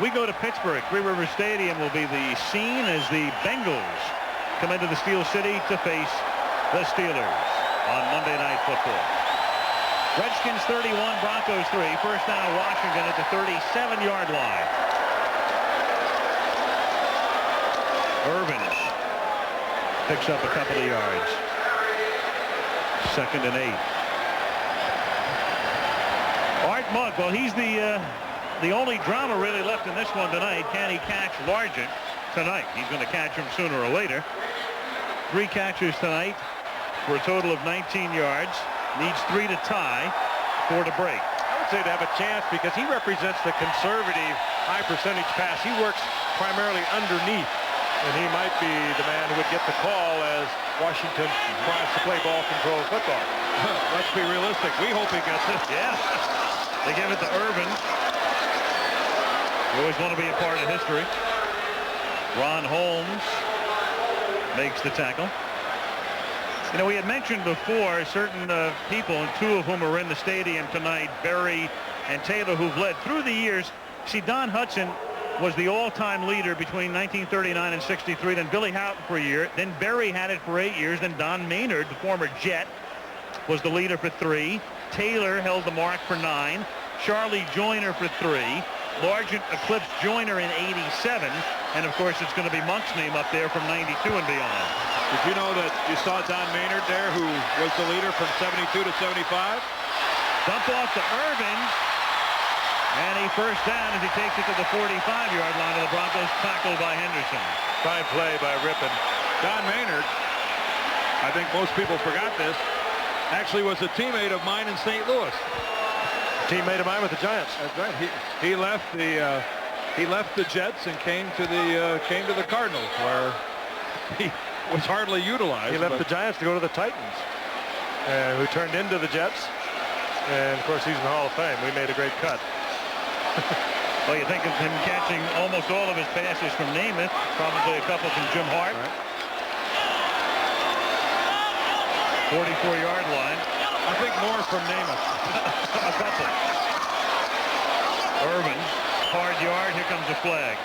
we go to Pittsburgh. Three River Stadium will be the scene as the Bengals come into the Steel City to face the Steelers on Monday Night Football. Redskins 31, Broncos 3. First down Washington at the 37-yard line. Irvin picks up a couple of yards. 2nd and 8. Art Monk, well, he's the only drama really left in this one tonight. Can he catch Largent tonight? He's going to catch him sooner or later. 3 catches tonight for a total of 19 yards. Needs 3 to tie, 4 to break. I would say to have a chance because he represents the conservative high percentage pass. He works primarily underneath, and he might be the man who would get the call as Washington tries to play ball control football. Let's be realistic. We hope he gets it. Yeah. They give it to Irvin. You always want to be a part of history. Ron Holmes makes the tackle. You know, we had mentioned before certain people, and two of whom are in the stadium tonight, Berry and Taylor, who've led through the years. See, Don Hudson was the all-time leader between 1939 and 63, then Billy Houghton for a year, then Berry had it for 8 years, then Don Maynard, the former Jet, was the leader for 3. Taylor held the mark for 9. Charlie Joyner for 3. Largent eclipsed Joyner in 87, and of course it's going to be Monk's name up there from 92 and beyond. Did you know that you saw Don Maynard there, who was the leader from 72 to 75? Dump off to Irvin, and he first down as he takes it to the 45-yard line of the Broncos, tackled by Henderson. Fine play by Rypien. Don Maynard, I think most people forgot this, actually was a teammate of mine in St. Louis. Teammate of mine with the Giants. That's right. He left the Jets and came to the Cardinals, where he was hardly utilized. He left the Giants to go to the Titans, who turned into the Jets. And of course, he's in the Hall of Fame. We made a great cut. Well, you think of him catching almost all of his passes from Namath, probably a couple from Jim Hart. Right. 44-yard line. I think more from Namath. A couple. Irvin, hard yard. Here comes a flag.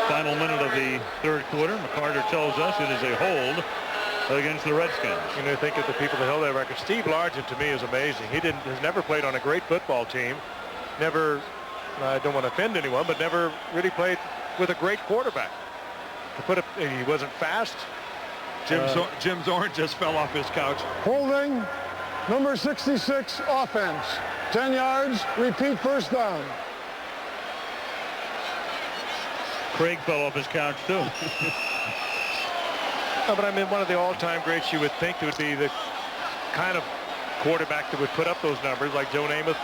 Final minute of the third quarter. McCarter tells us it is a hold against the Redskins. You know, think of the people that held that record. Steve Largent, to me, is amazing. He has never played on a great football team. Never, I don't want to offend anyone, but never really played with a great quarterback. He wasn't fast. Jim Zorn just fell off his couch. Holding, number 66, offense. 10 yards, repeat first down. Craig fell off his couch, too. No, but I mean, one of the all-time greats, you would think it would be the kind of quarterback that would put up those numbers, like Joe Namath,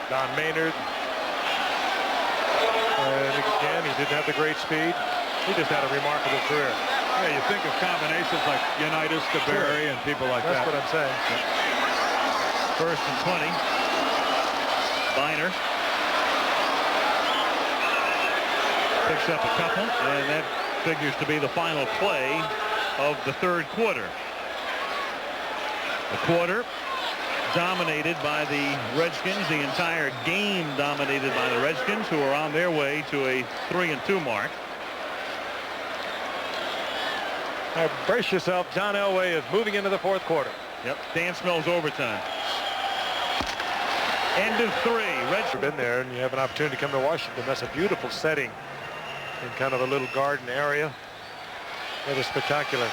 Don Maynard. And again, he didn't have the great speed. He just had a remarkable career. Yeah, you think of combinations like Unitas to Berry and people like That's that. That's what I'm saying. First and 20. Biner picks up a couple, and that figures to be the final play of the third quarter. The quarter dominated by the Redskins, the entire game dominated by the Redskins, who are on their way to a 3-2 mark. Now, brace yourself. John Elway is moving into the fourth quarter. Yep. Dan smells overtime. End of 3. Reds have been there, and you have an opportunity to come to Washington. That's a beautiful setting in kind of a little garden area. That is spectacular.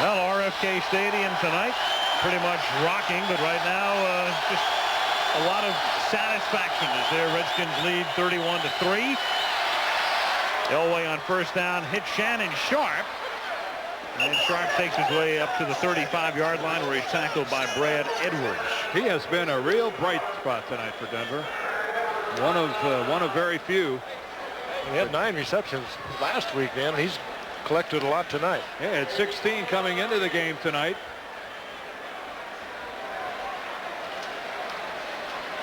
Well, RFK Stadium tonight, pretty much rocking, but right now just a lot of satisfaction as their Redskins lead 31-3. Elway on first down hit Shannon Sharp, and Sharp takes his way up to the 35-yard line where he's tackled by Brad Edwards. He has been a real bright spot tonight for Denver. One of very few. He had 9 receptions last week, Dan. He's collected a lot tonight. Yeah, had 16 coming into the game tonight.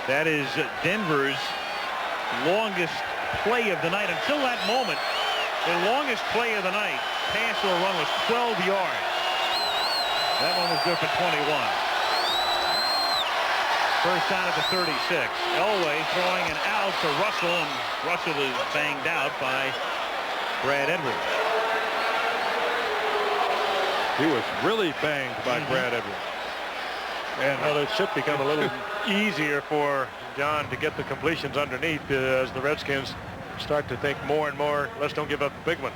That is Denver's longest play of the night. Until that moment, the longest play of the night, pass or run, was 12 yards. That one was good for 21. First down at the 36. Elway throwing an out to Russell, and Russell is banged out by Brad Edwards. He was really banged by Brad Edwards. And well, it should become a little easier for John to get the completions underneath as the Redskins start to think more and more, let's don't give up the big one.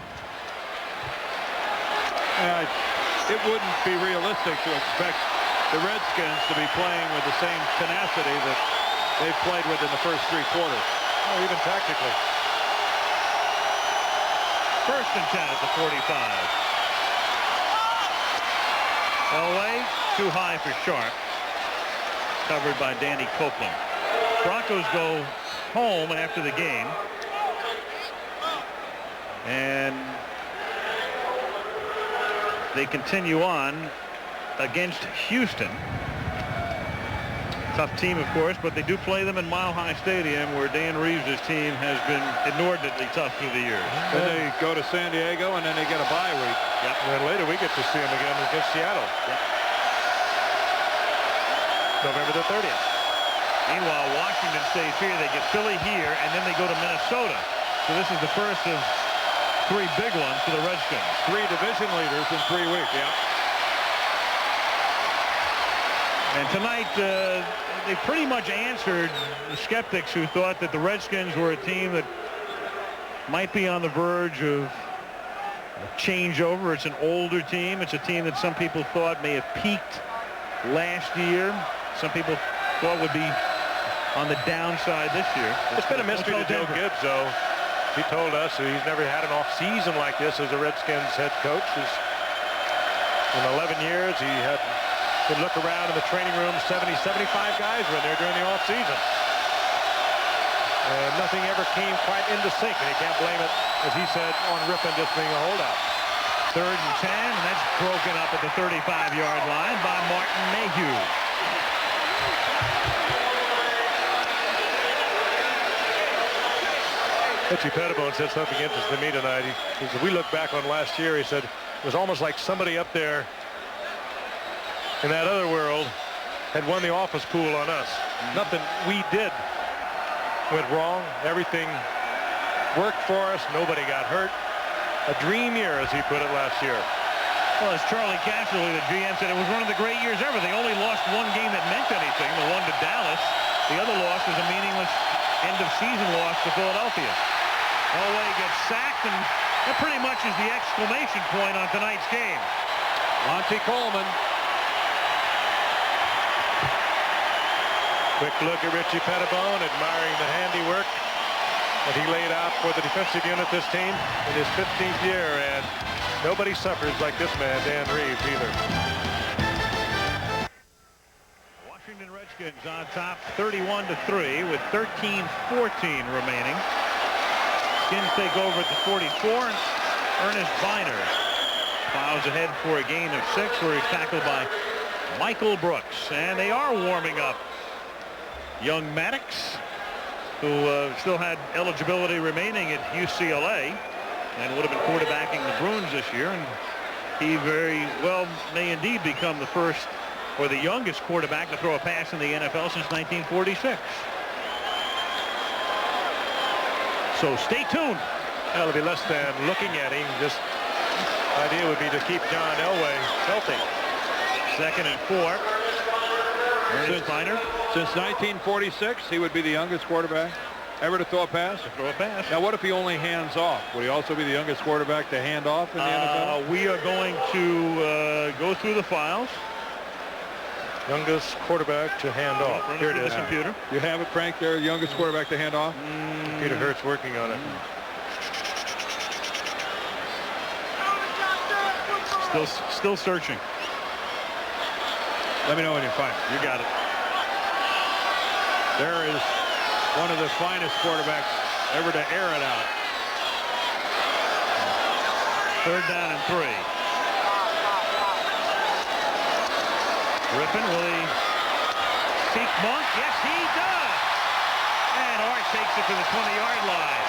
It wouldn't be realistic to expect the Redskins to be playing with the same tenacity that they've played with in the first 3 quarters. Or even tactically. First and 10 at the 45. Elway too high for Sharp. Covered by Danny Copeland. Broncos go home after the game. And they continue on against Houston. Tough team, of course, but they do play them in Mile High Stadium, where Dan Reeves' team has been inordinately tough through the years. Then they go to San Diego, and then they get a bye week. Yep. And then later we get to see them again against Seattle. Yep. November the 30th. Meanwhile, Washington stays here. They get Philly here, and then they go to Minnesota. So this is the first of 3 big ones for the Redskins. 3 division leaders in 3 weeks. Yeah. And tonight, they pretty much answered the skeptics who thought that the Redskins were a team that might be on the verge of changeover. It's an older team. It's a team that some people thought may have peaked last year. Some people thought would be on the downside this year. It's been a mystery to Joe Gibbs, though. He told us that he's never had an off-season like this as a Redskins head coach. In 11 years, he had to look around in the training room. 70, 75 guys were in there during the off-season. And nothing ever came quite into sync, and he can't blame it, as he said, on Rypien just being a holdout. 3rd and 10, and that's broken up at the 35-yard line by Martin Mayhew. Richie Pettibone said something interesting to me tonight. He said, we look back on last year, he said, it was almost like somebody up there in that other world had won the office pool on us. Nothing we did went wrong. Everything worked for us. Nobody got hurt. A dream year, as he put it last year. Well, as Charlie Casserly, the GM, said, it was one of the great years ever. They only lost 1 game that meant anything, the one to Dallas. The other loss was a meaningless end-of-season loss to Philadelphia. Elway gets sacked, and that pretty much is the exclamation point on tonight's game. Monty Coleman. Quick look at Richie Pettibone, admiring the handiwork that he laid out for the defensive unit, this team, in his 15th year, and nobody suffers like this man, Dan Reeves, either. Washington Redskins on top 31-3 with 13:14 remaining. Skins take over at the 44. Ernest Biner plows ahead for a gain of 6, where he's tackled by Michael Brooks. And they are warming up young Maddox, who still had eligibility remaining at UCLA and would have been quarterbacking the Bruins this year. And he very well may indeed become the first or the youngest quarterback to throw a pass in the NFL since 1946. So stay tuned. That'll be less than looking at him. Just idea would be to keep John Elway healthy. 2nd and 4. Ernest Biner. Since 1946, he would be the youngest quarterback ever to throw a pass. Now, what if he only hands off? Would he also be the youngest quarterback to hand off in the NFL? We are going to go through the files. Youngest quarterback to hand off. Here it is. Computer. You have it, Frank, there, youngest quarterback to hand off? Peter Hurt's working on it. Still searching. Let me know when you find it. You got it. There is one of the finest quarterbacks ever to air it out. 3rd down and 3. Rypien, will he seek Monk? Yes, he does. And Art takes it to the 20-yard line.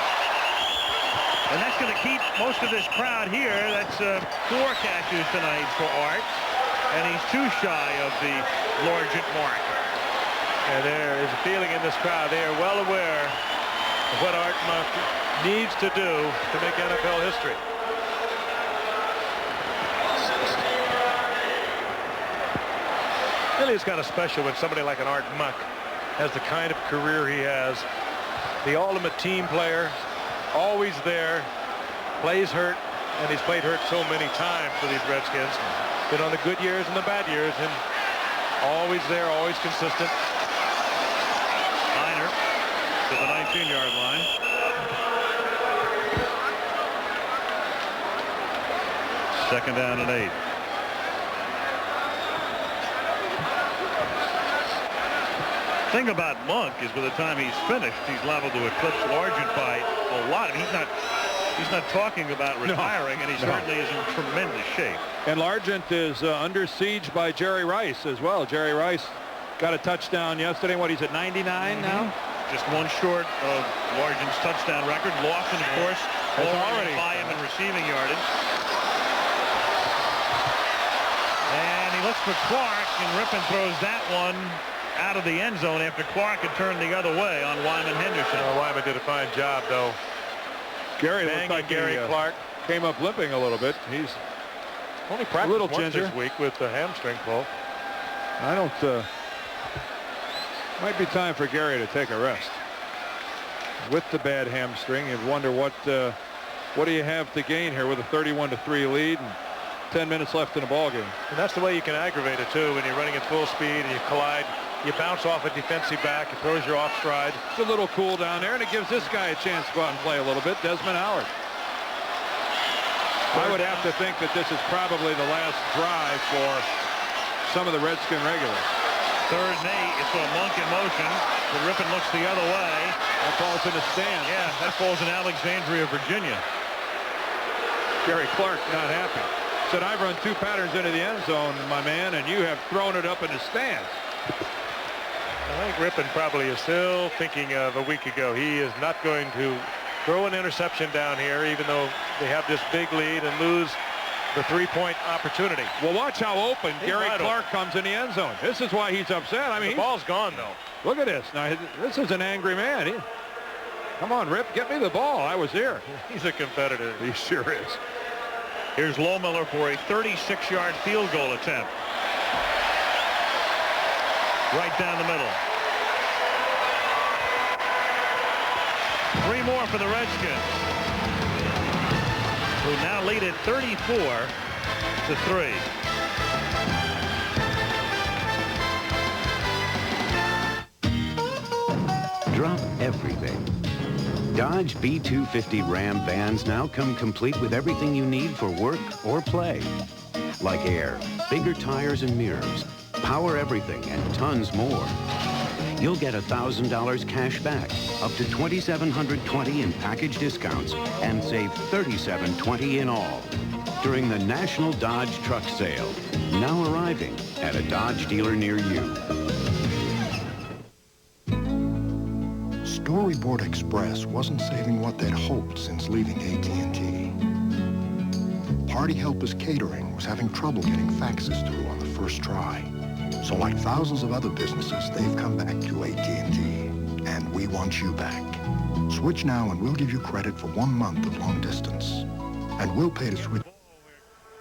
And that's going to keep most of this crowd here. That's 4 catches tonight for Art. And he's too shy of the Largent mark. And there is a feeling in this crowd. They are well aware of what Art Monk needs to do to make NFL history. Really, it's kind of special when somebody like an Art Monk has the kind of career he has. The ultimate team player, always there, plays hurt, and he's played hurt so many times for these Redskins. Been on the good years and the bad years, and always there, always consistent. Biner to the 19-yard line. Second down and 8. The thing about Monk is by the time he's finished, he's liable to eclipse Largent by a lot. I mean, he's not talking about retiring, and he certainly is in tremendous shape. And Largent is under siege by Jerry Rice as well. Jerry Rice got a touchdown yesterday. What, he's at 99 now? Just one short of Largent's touchdown record. Lawson, of course, already by him in receiving yardage. And he looks for Clark, and Rypien throws that one out of the end zone after Clark had turned the other way on Wyman Henderson. Wyman did a fine job, though. Gary looked like Gary Clark came up limping a little bit. He's only practiced a little once ginger this week with the hamstring pull. I don't. Might be time for Gary to take a rest. With the bad hamstring, you wonder what do you have to gain here with a 31-3 lead and 10 minutes left in the ball game. And that's the way you can aggravate it too. When you're running at full speed and you collide, you bounce off a defensive back, it throws you off stride. It's a little cool down there, and it gives this guy a chance to go out and play a little bit. Desmond Howard. I would have to think that this is probably the last drive for some of the Redskin regulars. 3rd and 8. It's a Monk in motion. The Rypien looks the other way. That ball's in the stand. Yeah, that ball's in Alexandria, Virginia. Gary Clark not happy. Said, I've run 2 patterns into the end zone, my man, and you have thrown it up in the stands. I think Rypien probably is still thinking of a week ago. He is not going to throw an interception down here, even though they have this big lead, and lose the 3-point opportunity. Well, watch how open Gary Clark comes in the end zone. This is why he's upset. I mean, the ball's gone, though. Look at this. Now, this is an angry man. Come on, Rip, get me the ball. I was here. He's a competitor. He sure is. Here's Lohmiller for a 36-yard field goal attempt. Right down the middle. 3 more for the Redskins, who now lead at 34-3. Drop everything. Dodge B250 Ram vans now come complete with everything you need for work or play. Like air, bigger tires and mirrors, power everything, and tons more. You'll get $1,000 cash back, up to $2,720 in package discounts, and save $3,720 in all during the National Dodge Truck Sale, now arriving at a Dodge dealer near you. Storyboard Express wasn't saving what they'd hoped since leaving AT&T. Party Helpers Catering was having trouble getting faxes through on the first try. So like thousands of other businesses, they've come back to AT&T. And we want you back. Switch now and we'll give you credit for 1 month of long distance. And we'll pay to switch.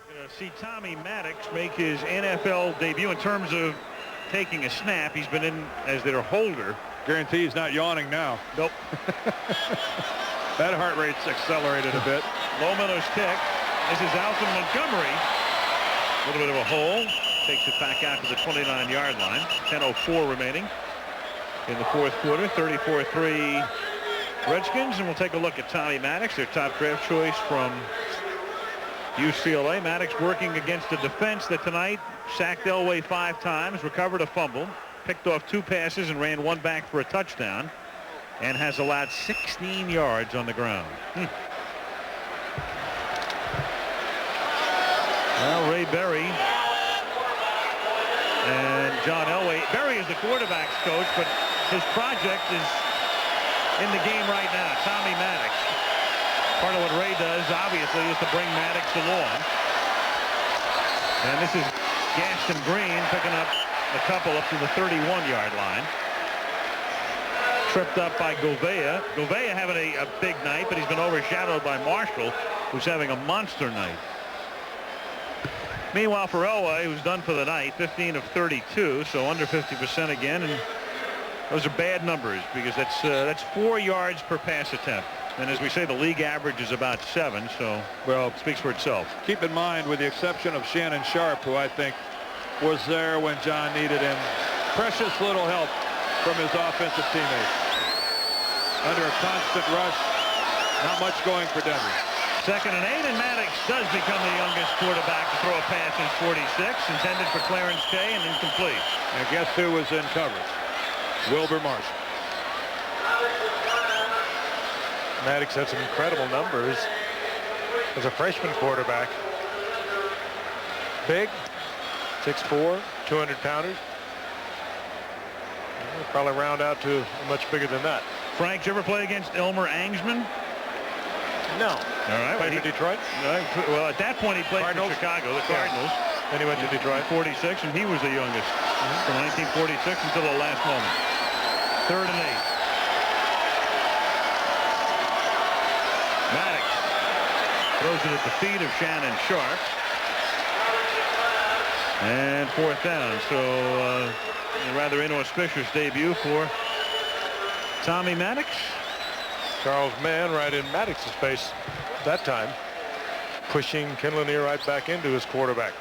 We're going to see Tommy Maddox make his NFL debut in terms of taking a snap. He's been in as their holder. Guarantee he's not yawning now. Nope. That heart rate's accelerated a bit. Lohmiller's kick. This is Alton Montgomery. A little bit of a hole. Takes it back out to the 29-yard line. 10:04 remaining in the 4th quarter. 34-3 Redskins. And we'll take a look at Tommy Maddox, their top draft choice from UCLA. Maddox working against a defense that tonight sacked Elway 5 times, recovered a fumble, picked off 2 passes, and ran 1 back for a touchdown, and has allowed 16 yards on the ground. Well, Ray Berry and John Elway. Berry is the quarterback's coach, but his project is in the game right now. Tommy Maddox. Part of what Ray does, obviously, is to bring Maddox along. And this is Gaston Green picking up a couple up to the 31-yard line. Tripped up by Gouveia. Gouveia having a big night, but he's been overshadowed by Marshall, who's having a monster night. Meanwhile, for Elway, who's done for the night, 15 of 32, so under 50% again. And those are bad numbers because that's 4 yards per pass attempt. And as we say, the league average is about 7, so well, it speaks for itself. Keep in mind, with the exception of Shannon Sharp, who I think was there when John needed him, precious little help from his offensive teammates. Under a constant rush, not much going for Denver. 2nd and 8, and Maddox does become the youngest quarterback to throw a pass in 46, intended for Clarence Kay and incomplete. And guess who was in coverage? Wilbur Marshall. Maddox had some incredible numbers as a freshman quarterback. Big, 6'4", 200-pounders. He'll probably round out to much bigger than that. Frank, did you ever play against Elmer Angsman? No. All right. Played for Detroit? Well, at that point, he played for Chicago, the Cardinals. Then he went to Detroit. 46, and he was the youngest from 1946 until the last moment. 3rd and 8. Maddox throws it at the feet of Shannon Sharp. And 4th down. So a rather inauspicious debut for Tommy Maddox. Charles Mann right in Maddox's face that time, pushing Ken Lanier right back into his quarterback.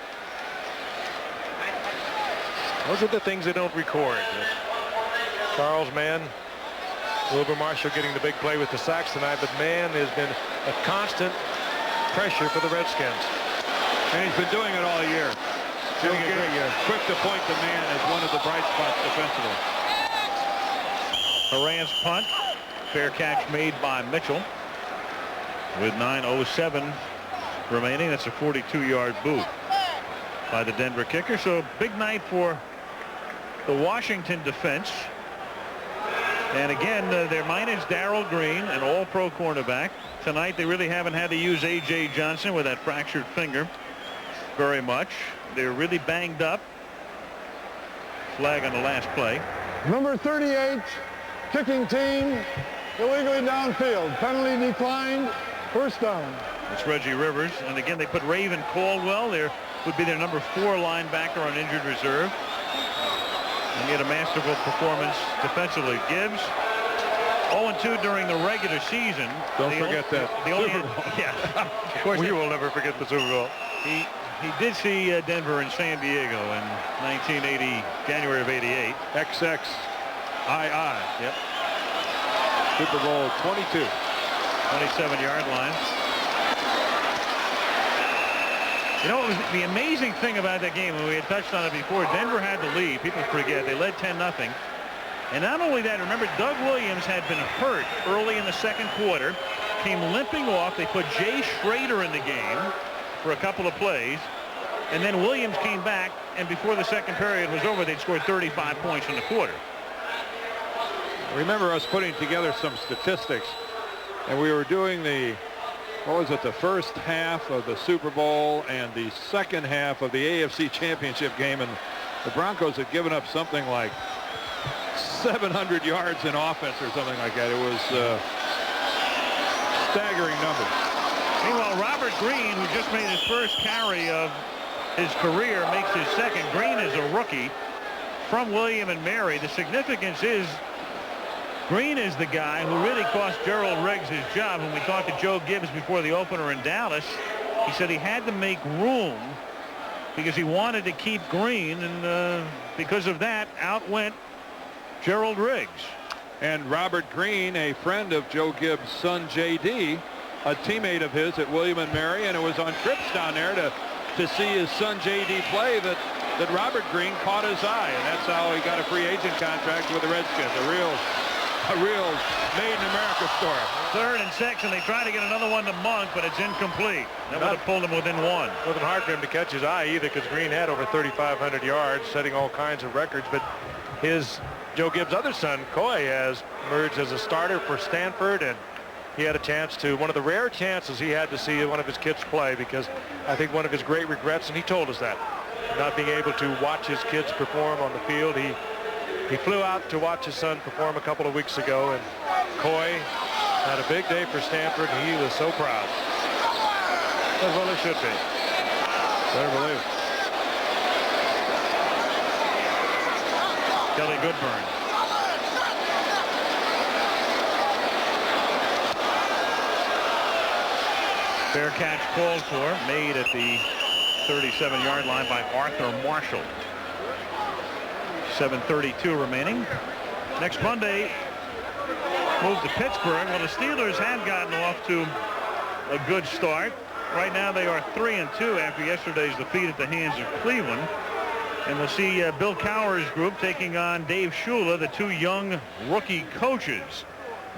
Those are the things they don't record. Charles Mann, Wilbur Marshall getting the big play with the sacks tonight, but Mann has been a constant pressure for the Redskins. And he's been doing it all year. Doing it great year. Quick to point the man as one of the bright spots defensively. Horan's punt. Fair catch made by Mitchell. With 9:07 remaining, that's a 42-yard boot by the Denver kicker. So big night for the Washington defense. And again, their minus Darrell Green, an all-pro cornerback. Tonight they really haven't had to use A.J. Johnson with that fractured finger very much. They're really banged up. Flag on the last play. Number 38, kicking team, illegally downfield. Penalty declined, 1st down. It's Reggie Rivers. And again, they put Raven Caldwell. There would be their number 4 linebacker on injured reserve. And he had a masterful performance defensively. Gibbs, 0-2 during the regular season. Don't forget that. The only, yeah, of course. We will never forget the Super Bowl. He did see Denver and San Diego in 1980, January of '88. XXII. Yep. Super Bowl 22. 27-yard line. You know, it was the amazing thing about that game, and we had touched on it before, Denver had the lead. People forget. They led 10-0. And not only that, remember, Doug Williams had been hurt early in the 2nd quarter, came limping off. They put Jay Schrader in the game for a couple of plays, and then Williams came back, and before the 2nd period was over, they'd scored 35 points in the quarter. Remember us putting together some statistics, and we were doing the first half of the Super Bowl and the second half of the AFC Championship game, and the Broncos had given up something like 700 yards in offense or something like that. It was staggering numbers. Meanwhile, Robert Green, who just made his first carry of his career, makes his 2nd. Green is a rookie from William and Mary. The significance is Green is the guy who really cost Gerald Riggs his job. When we talked to Joe Gibbs before the opener in Dallas, he said he had to make room because he wanted to keep Green, and because of that, out went Gerald Riggs. And Robert Green, a friend of Joe Gibbs' son J.D., a teammate of his at William and Mary, and it was on trips down there to see his son J.D. play that Robert Green caught his eye, and that's how he got a free agent contract with the Redskins. A real made in America story. 3rd and 6, and they try to get another one to Monk, but it's incomplete. That would have pulled him within 1. Wasn't hard for him to catch his eye either, because Green had over 3,500 yards, setting all kinds of records. But Joe Gibbs' other son, Coy, has emerged as a starter for Stanford, and he had a chance to, one of the rare chances he had to see one of his kids play, because I think one of his great regrets, and he told us that, not being able to watch his kids perform on the field. He flew out to watch his son perform a couple of weeks ago, and Coy had a big day for Stanford, and he was so proud. As well it should be. Better believe it. Kelly Goodburn. Fair catch called for, made at the 37-yard line by Arthur Marshall. 7:32 remaining. Next Monday, move to Pittsburgh. Well, the Steelers had gotten off to a good start. Right now they are 3-2 after yesterday's defeat at the hands of Cleveland. And we'll see Bill Cowher's group taking on Dave Shula, the 2 young rookie coaches,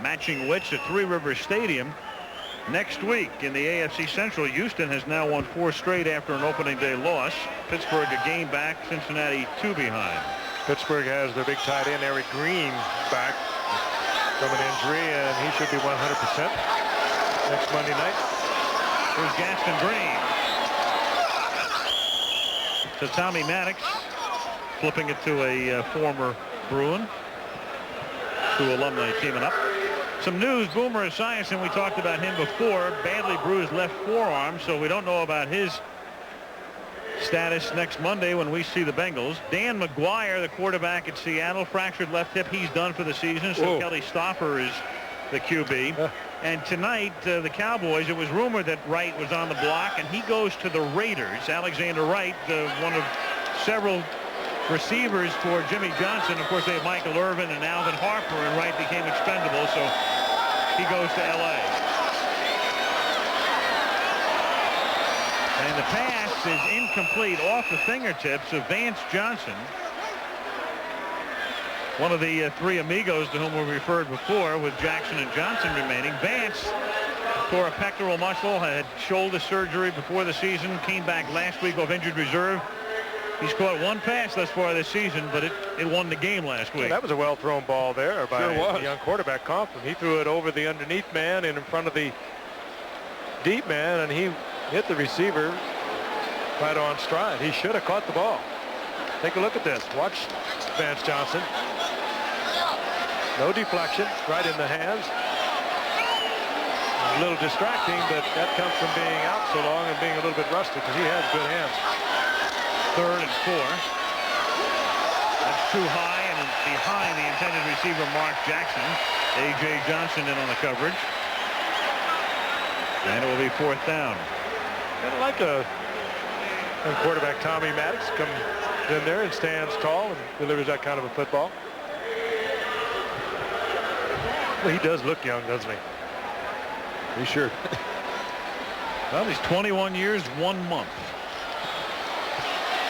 matching which at Three Rivers Stadium next week. In the AFC Central, Houston has now won 4 straight after an opening day loss. Pittsburgh a game back, Cincinnati 2 behind. Pittsburgh has their big tight end, Eric Green, back from an injury, and he should be 100% next Monday night. Here's Gaston Green. To Tommy Maddox, flipping it to a former Bruin. Two alumni teaming up. Some news, Boomer Esiason, we talked about him before, badly bruised left forearm, so we don't know about his status next Monday when we see the Bengals. Dan McGuire, the quarterback at Seattle, fractured left hip. He's done for the season, so Whoa. Kelly Stoffer is the QB. And tonight, the Cowboys, it was rumored that Wright was on the block, and he goes to the Raiders. Alexander Wright, one of several receivers for Jimmy Johnson. Of course, they have Michael Irvin and Alvin Harper, and Wright became expendable, so he goes to L.A. And the pass is incomplete off the fingertips of Vance Johnson, one of the three amigos to whom we referred before, with Jackson and Johnson remaining. Vance tore a pectoral muscle, had shoulder surgery before the season, came back last week off injured reserve. He's caught one pass thus far this season, but it won the game last week. Well, that was a well-thrown ball there by was. the young quarterback, Conklin. He threw it over the underneath man and in front of the deep man, and he hit the receiver right on stride. He should have caught the ball. Take a look at this. Watch Vance Johnson. No deflection, right in the hands. A little distracting, but that comes from being out so long and being a little bit rusty, because he has good hands. 3rd and 4. That's too high and behind the intended receiver, Mark Jackson. A.J. Johnson in on the coverage. And it will be 4th down. Kind of like a quarterback, Tommy Maddox, comes in there and stands tall and delivers that kind of a football. Well, he does look young, doesn't he? He sure. Well, he's 21 years, 1 month.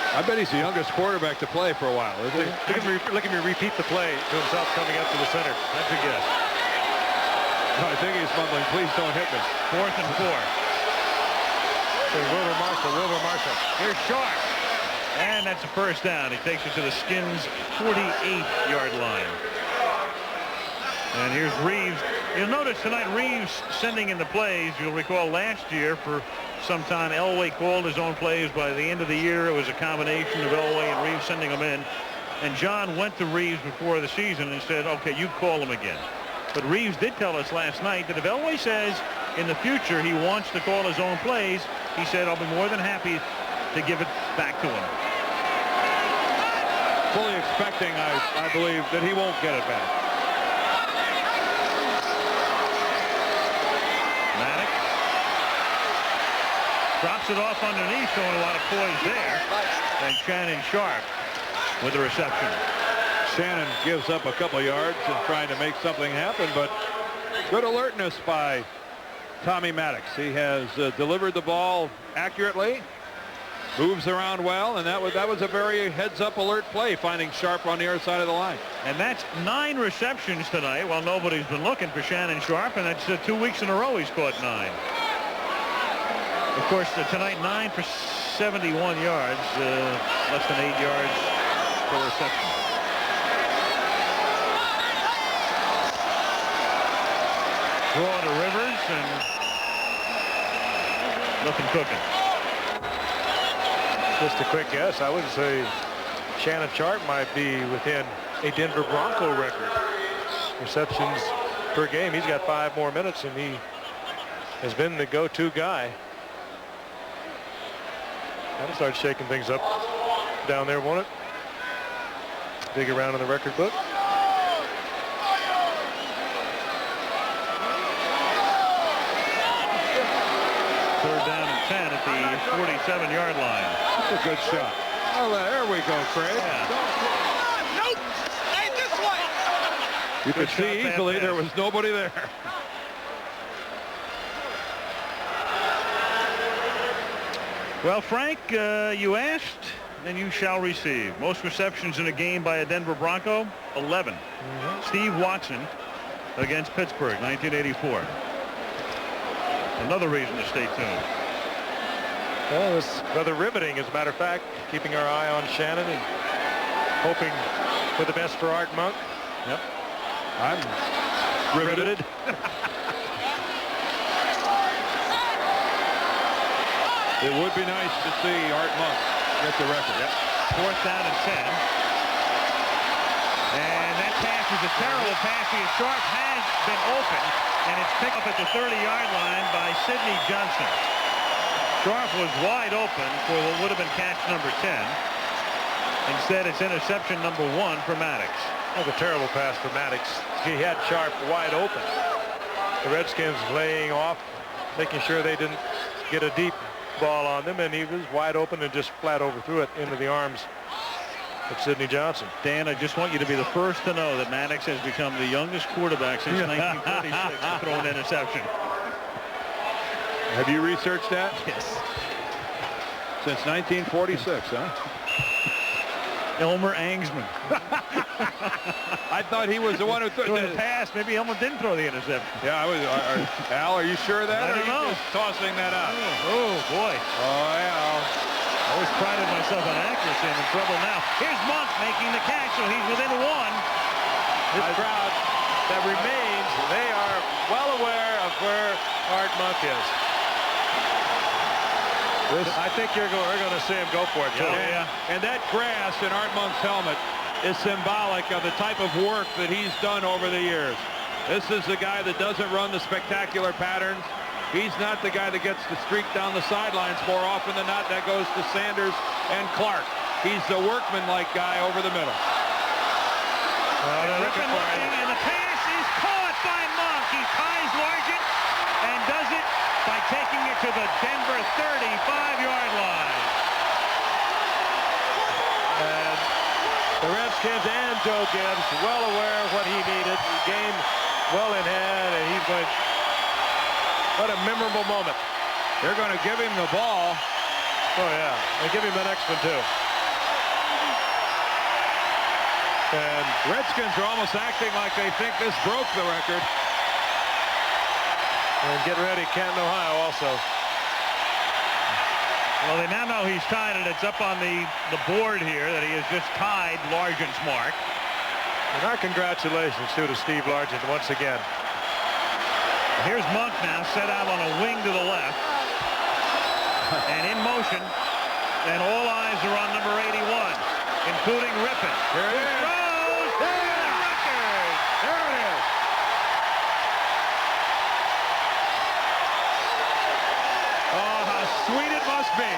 I bet he's the youngest quarterback to play for a while, isn't he? Look at me repeat the play to himself coming up to the center. That's a guess. No, I think he's mumbling, please don't hit me. 4th and 4. Wilbur Marshall. Here's Sharp. And that's a first down. He takes it to the Skins' 48-yard line. And here's Reeves. You'll notice tonight Reeves sending in the plays. You'll recall last year for some time Elway called his own plays. By the end of the year, it was a combination of Elway and Reeves sending them in. And John went to Reeves before the season and said, okay, you call him again. But Reeves did tell us last night that if Elway says in the future he wants to call his own plays, he said, I'll be more than happy to give it back to him. Fully expecting, I believe, that he won't get it back. Maddox drops it off underneath, showing a lot of poise there. And Shannon Sharp with the reception. Shannon gives up a couple yards and trying to make something happen, but good alertness by Tommy Maddox. He has delivered the ball accurately, moves around well, and that was a very heads-up alert play, finding Sharp on the other side of the line. And that's 9 receptions tonight while nobody's been looking for Shannon Sharp, and that's 2 weeks in a row he's caught 9. Of course, tonight 9 for 71 yards, less than 8 yards per reception. Throw to Rivers, and nothing cooking. Just a quick guess. I would say Shannon Sharp might be within a Denver Bronco record. Receptions per game. He's got 5 more minutes, and he has been the go-to guy. That'll start shaking things up down there, won't it? Dig around in the record book. Third down and 10 at the 47-yard line. That's a good shot. Oh, there we go, Craig. Yeah. Nope. Hey, this way. You could see easily there was nobody there. Well, Frank, you asked, and you shall receive. Most receptions in a game by a Denver Bronco, 11. Steve Watson against Pittsburgh, 1984. Another reason to stay tuned. Well, it's rather riveting, as a matter of fact, keeping our eye on Shannon and hoping for the best for Art Monk. Yep. I'm riveted. It would be nice to see Art Monk get the record. Yep. 4th down and 10. And that pass is a terrible pass because Sharp has been open, and it's picked up at the 30-yard line by Sidney Johnson. Sharp was wide open for what would have been catch number 10. Instead, it's interception number 1 for Maddox. That was a terrible pass for Maddox. He had Sharp wide open. The Redskins laying off, making sure they didn't get a deep ball on them, and he was wide open and just flat overthrew it into the arms of Sidney Johnson. Dan, I just want you to be the first to know that Maddox has become the youngest quarterback since 1936 to throw an interception. Have you researched that? Yes. Since 1946, huh? Elmer Angsman. I thought he was the one who threw the pass. Maybe Elmer didn't throw the interception. Yeah, I was. Al, are you sure of that? I don't know. Just tossing that out. Oh boy. Oh yeah. I always prided myself on accuracy. I'm in trouble now. Here's Monk making the catch, so he's within 1. This crowd that remains, they are well aware of where Art Monk is. I think we're going to see him go for it, too. Yeah. And that grass in Art Monk's helmet is symbolic of the type of work that he's done over the years. This is the guy that doesn't run the spectacular patterns. He's not the guy that gets to streak down the sidelines more often than not. That goes to Sanders and Clark. He's the workman-like guy over the middle. And the pass is caught by Monk. He ties Largent and does it by taking it to the Denver 35-yard line. And the Redskins and Joe Gibbs well aware of what he needed. The game well in hand, and he's going. What a memorable moment. They're going to give him the ball. Oh, yeah. And give him the next one, too. And Redskins are almost acting like they think this broke the record. And get ready, Canton, Ohio also. Well, they now know he's tied, and it's up on the board here that he has just tied Largent's mark. And our congratulations, too, to Steve Largent once again. Here's Monk now set out on a wing to the left. And in motion. And all eyes are on number 81, including Rypien. Here it is. Throws for the record. There it is. Oh, how sweet it must be.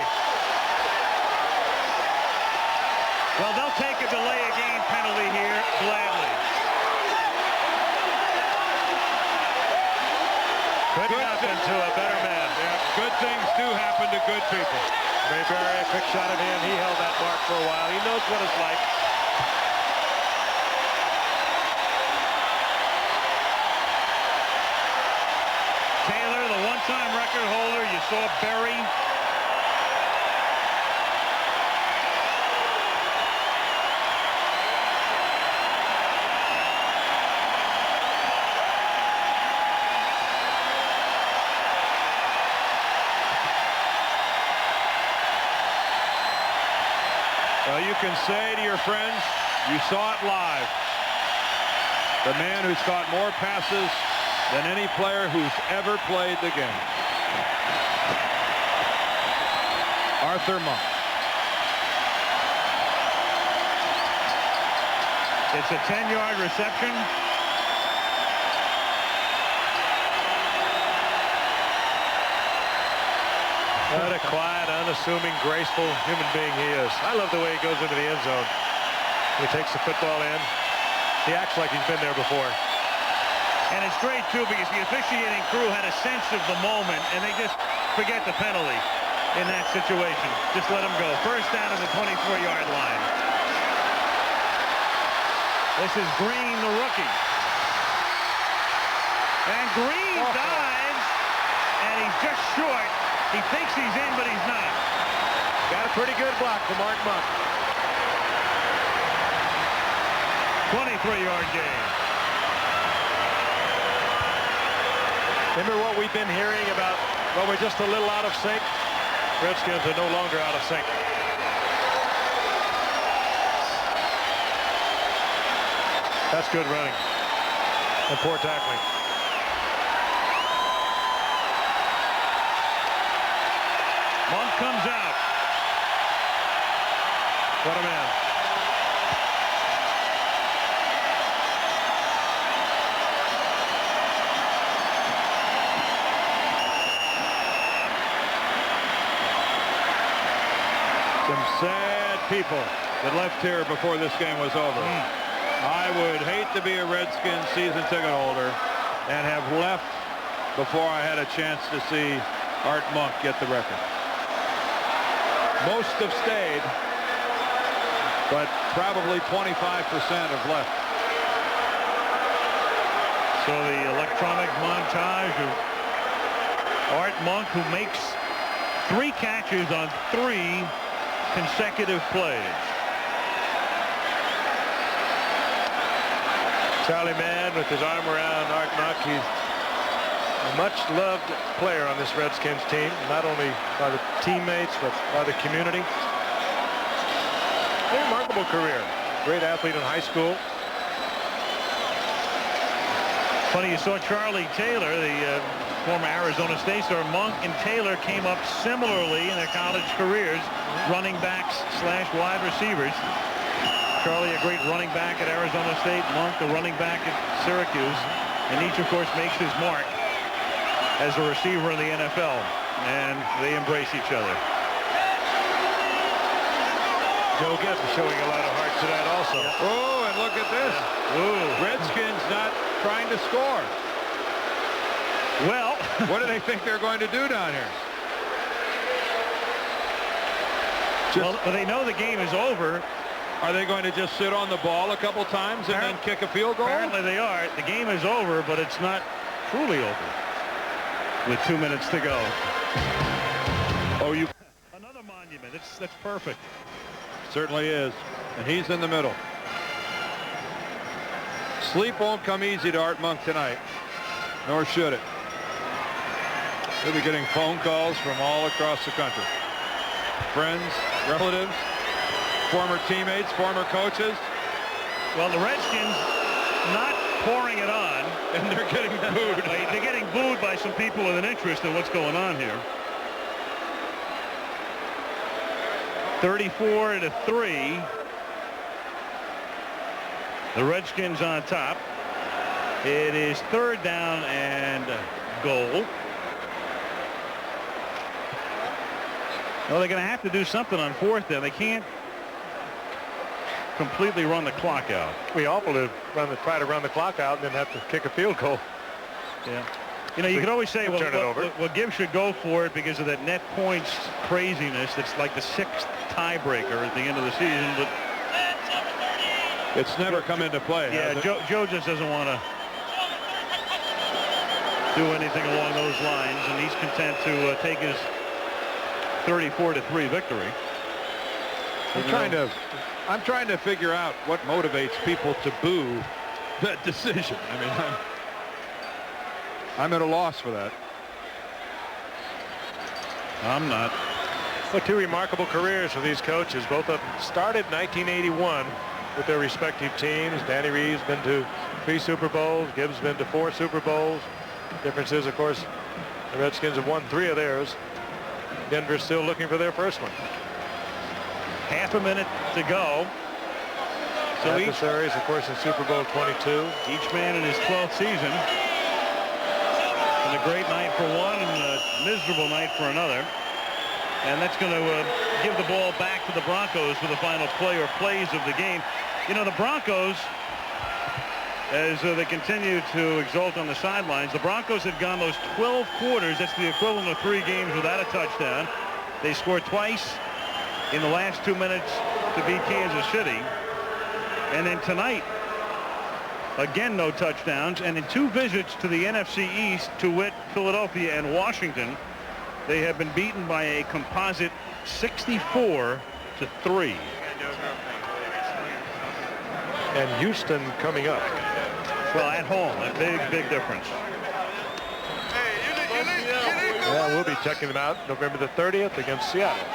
Well, they'll take a delay of game penalty here gladly. Couldn't happen to a better man. Yeah, good things do happen to good people. Mayberry, a quick shot at him. He held that mark for a while. He knows what it's like. Taylor, the one-time record holder. You saw Berry. Well, you can say to your friends, you saw it live. The man who's caught more passes than any player who's ever played the game. Arthur Monk. It's a 10-yard reception. What a quiet, unassuming, graceful human being he is. I love the way he goes into the end zone. He takes the football in. He acts like he's been there before. And it's great, too, because the officiating crew had a sense of the moment, and they just forget the penalty in that situation. Just let him go. First down at the 24-yard line. This is Green, the rookie. And Green dives, and he's just short. He thinks he's in, but he's not. Got a pretty good block from Mark Monk. 23-yard gain. Remember what we've been hearing about, well, we're just a little out of sync? Redskins are no longer out of sync. That's good running and poor tackling. Monk comes out. What a man. Some sad people that left here before this game was over. I would hate to be a Redskins season ticket holder and have left before I had a chance to see Art Monk get the record. Most have stayed, but probably 25% have left. So the electronic montage of Art Monk, who makes 3 catches on 3 consecutive plays. Charlie Mann with his arm around Art Monk. He's a much-loved player on this Redskins team, not only by the teammates, but by the community. A remarkable career. Great athlete in high school. Funny, you saw Charlie Taylor, the former Arizona State star. Monk and Taylor came up similarly in their college careers, running backs / wide receivers. Charlie, a great running back at Arizona State. Monk, a running back at Syracuse. And each, of course, makes his mark as a receiver in the NFL. And they embrace each other. Joe Gibbs showing a lot of heart tonight also. Oh, and look at this. Redskins not trying to score. Well, what do they think they're going to do down here? Well, they know the game is over. Are they going to just sit on the ball a couple times and then kick a field goal? Apparently they are. The game is over, but it's not truly over. With 2 minutes to go. Oh, you. Another monument. That's perfect. Certainly is. And he's in the middle. Sleep won't come easy to Art Monk tonight. Nor should it. He'll be getting phone calls from all across the country. Friends, relatives, former teammates, former coaches. Well, the Redskins not pouring it on. And they're getting booed. They're getting booed by some people with an interest in what's going on here. 34-3. The Redskins on top. It is 3rd down and goal. Well, they're going to have to do something on 4th down. They can't completely run the clock out. It'd be awful to try to run the clock out and then have to kick a field goal. Yeah. You know, you could always say, well, turn it over. Well, Gibbs should go for it because of that net points craziness. That's like the 6th tiebreaker at the end of the season. But it's never come into play. Yeah, Joe just doesn't want to do anything along those lines, and he's content to take his 34-3 victory. I'm trying to figure out what motivates people to boo that decision. I mean, I'm at a loss for that. I'm not. Well, 2 remarkable careers for these coaches. Both of them started in 1981 with their respective teams. Danny Reeves been to 3 Super Bowls. Gibbs been to 4 Super Bowls. Difference is, of course, the Redskins have won 3 of theirs. Denver's still looking for their first one. Half a minute to go. So adversaries, of course, in Super Bowl 22. Each man in his 12th season. And a great night for one and a miserable night for another. And that's going to give the ball back to the Broncos for the final play or plays of the game. You know, the Broncos, as they continue to exult on the sidelines, the Broncos had gone those 12 quarters. That's the equivalent of 3 games without a touchdown. They scored twice in the last 2 minutes to beat Kansas City. And then tonight, again, no touchdowns. And in 2 visits to the NFC East, to wit, Philadelphia and Washington, they have been beaten by a composite 64-3. And Houston coming up. Well, at home, a big difference. Yeah, we'll be checking them out November the 30th against Seattle.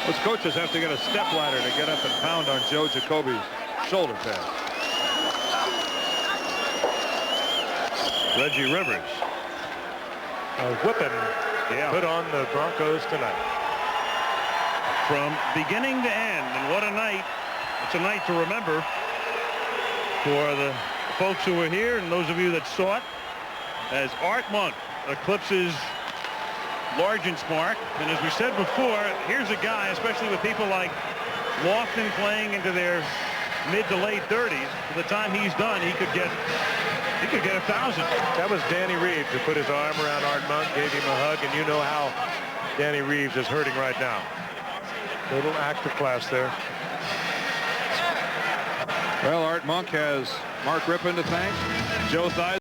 Those coaches have to get a step ladder to get up and pound on Joe Jacoby's shoulder pad. Reggie Rivers. A whipping put on the Broncos tonight. From beginning to end, and what a night. It's a night to remember for the folks who were here and those of you that saw it, as Art Monk eclipses Largent's mark. And as we said before, here's a guy, especially with people like Lofton playing into their mid to late 30s. By the time he's done, he could get 1,000. That was Danny Reeves who put his arm around Art Monk, gave him a hug, and you know how Danny Reeves is hurting right now. Little actor class there. Well, Art Monk has Mark Rypien to thank. Joe Theis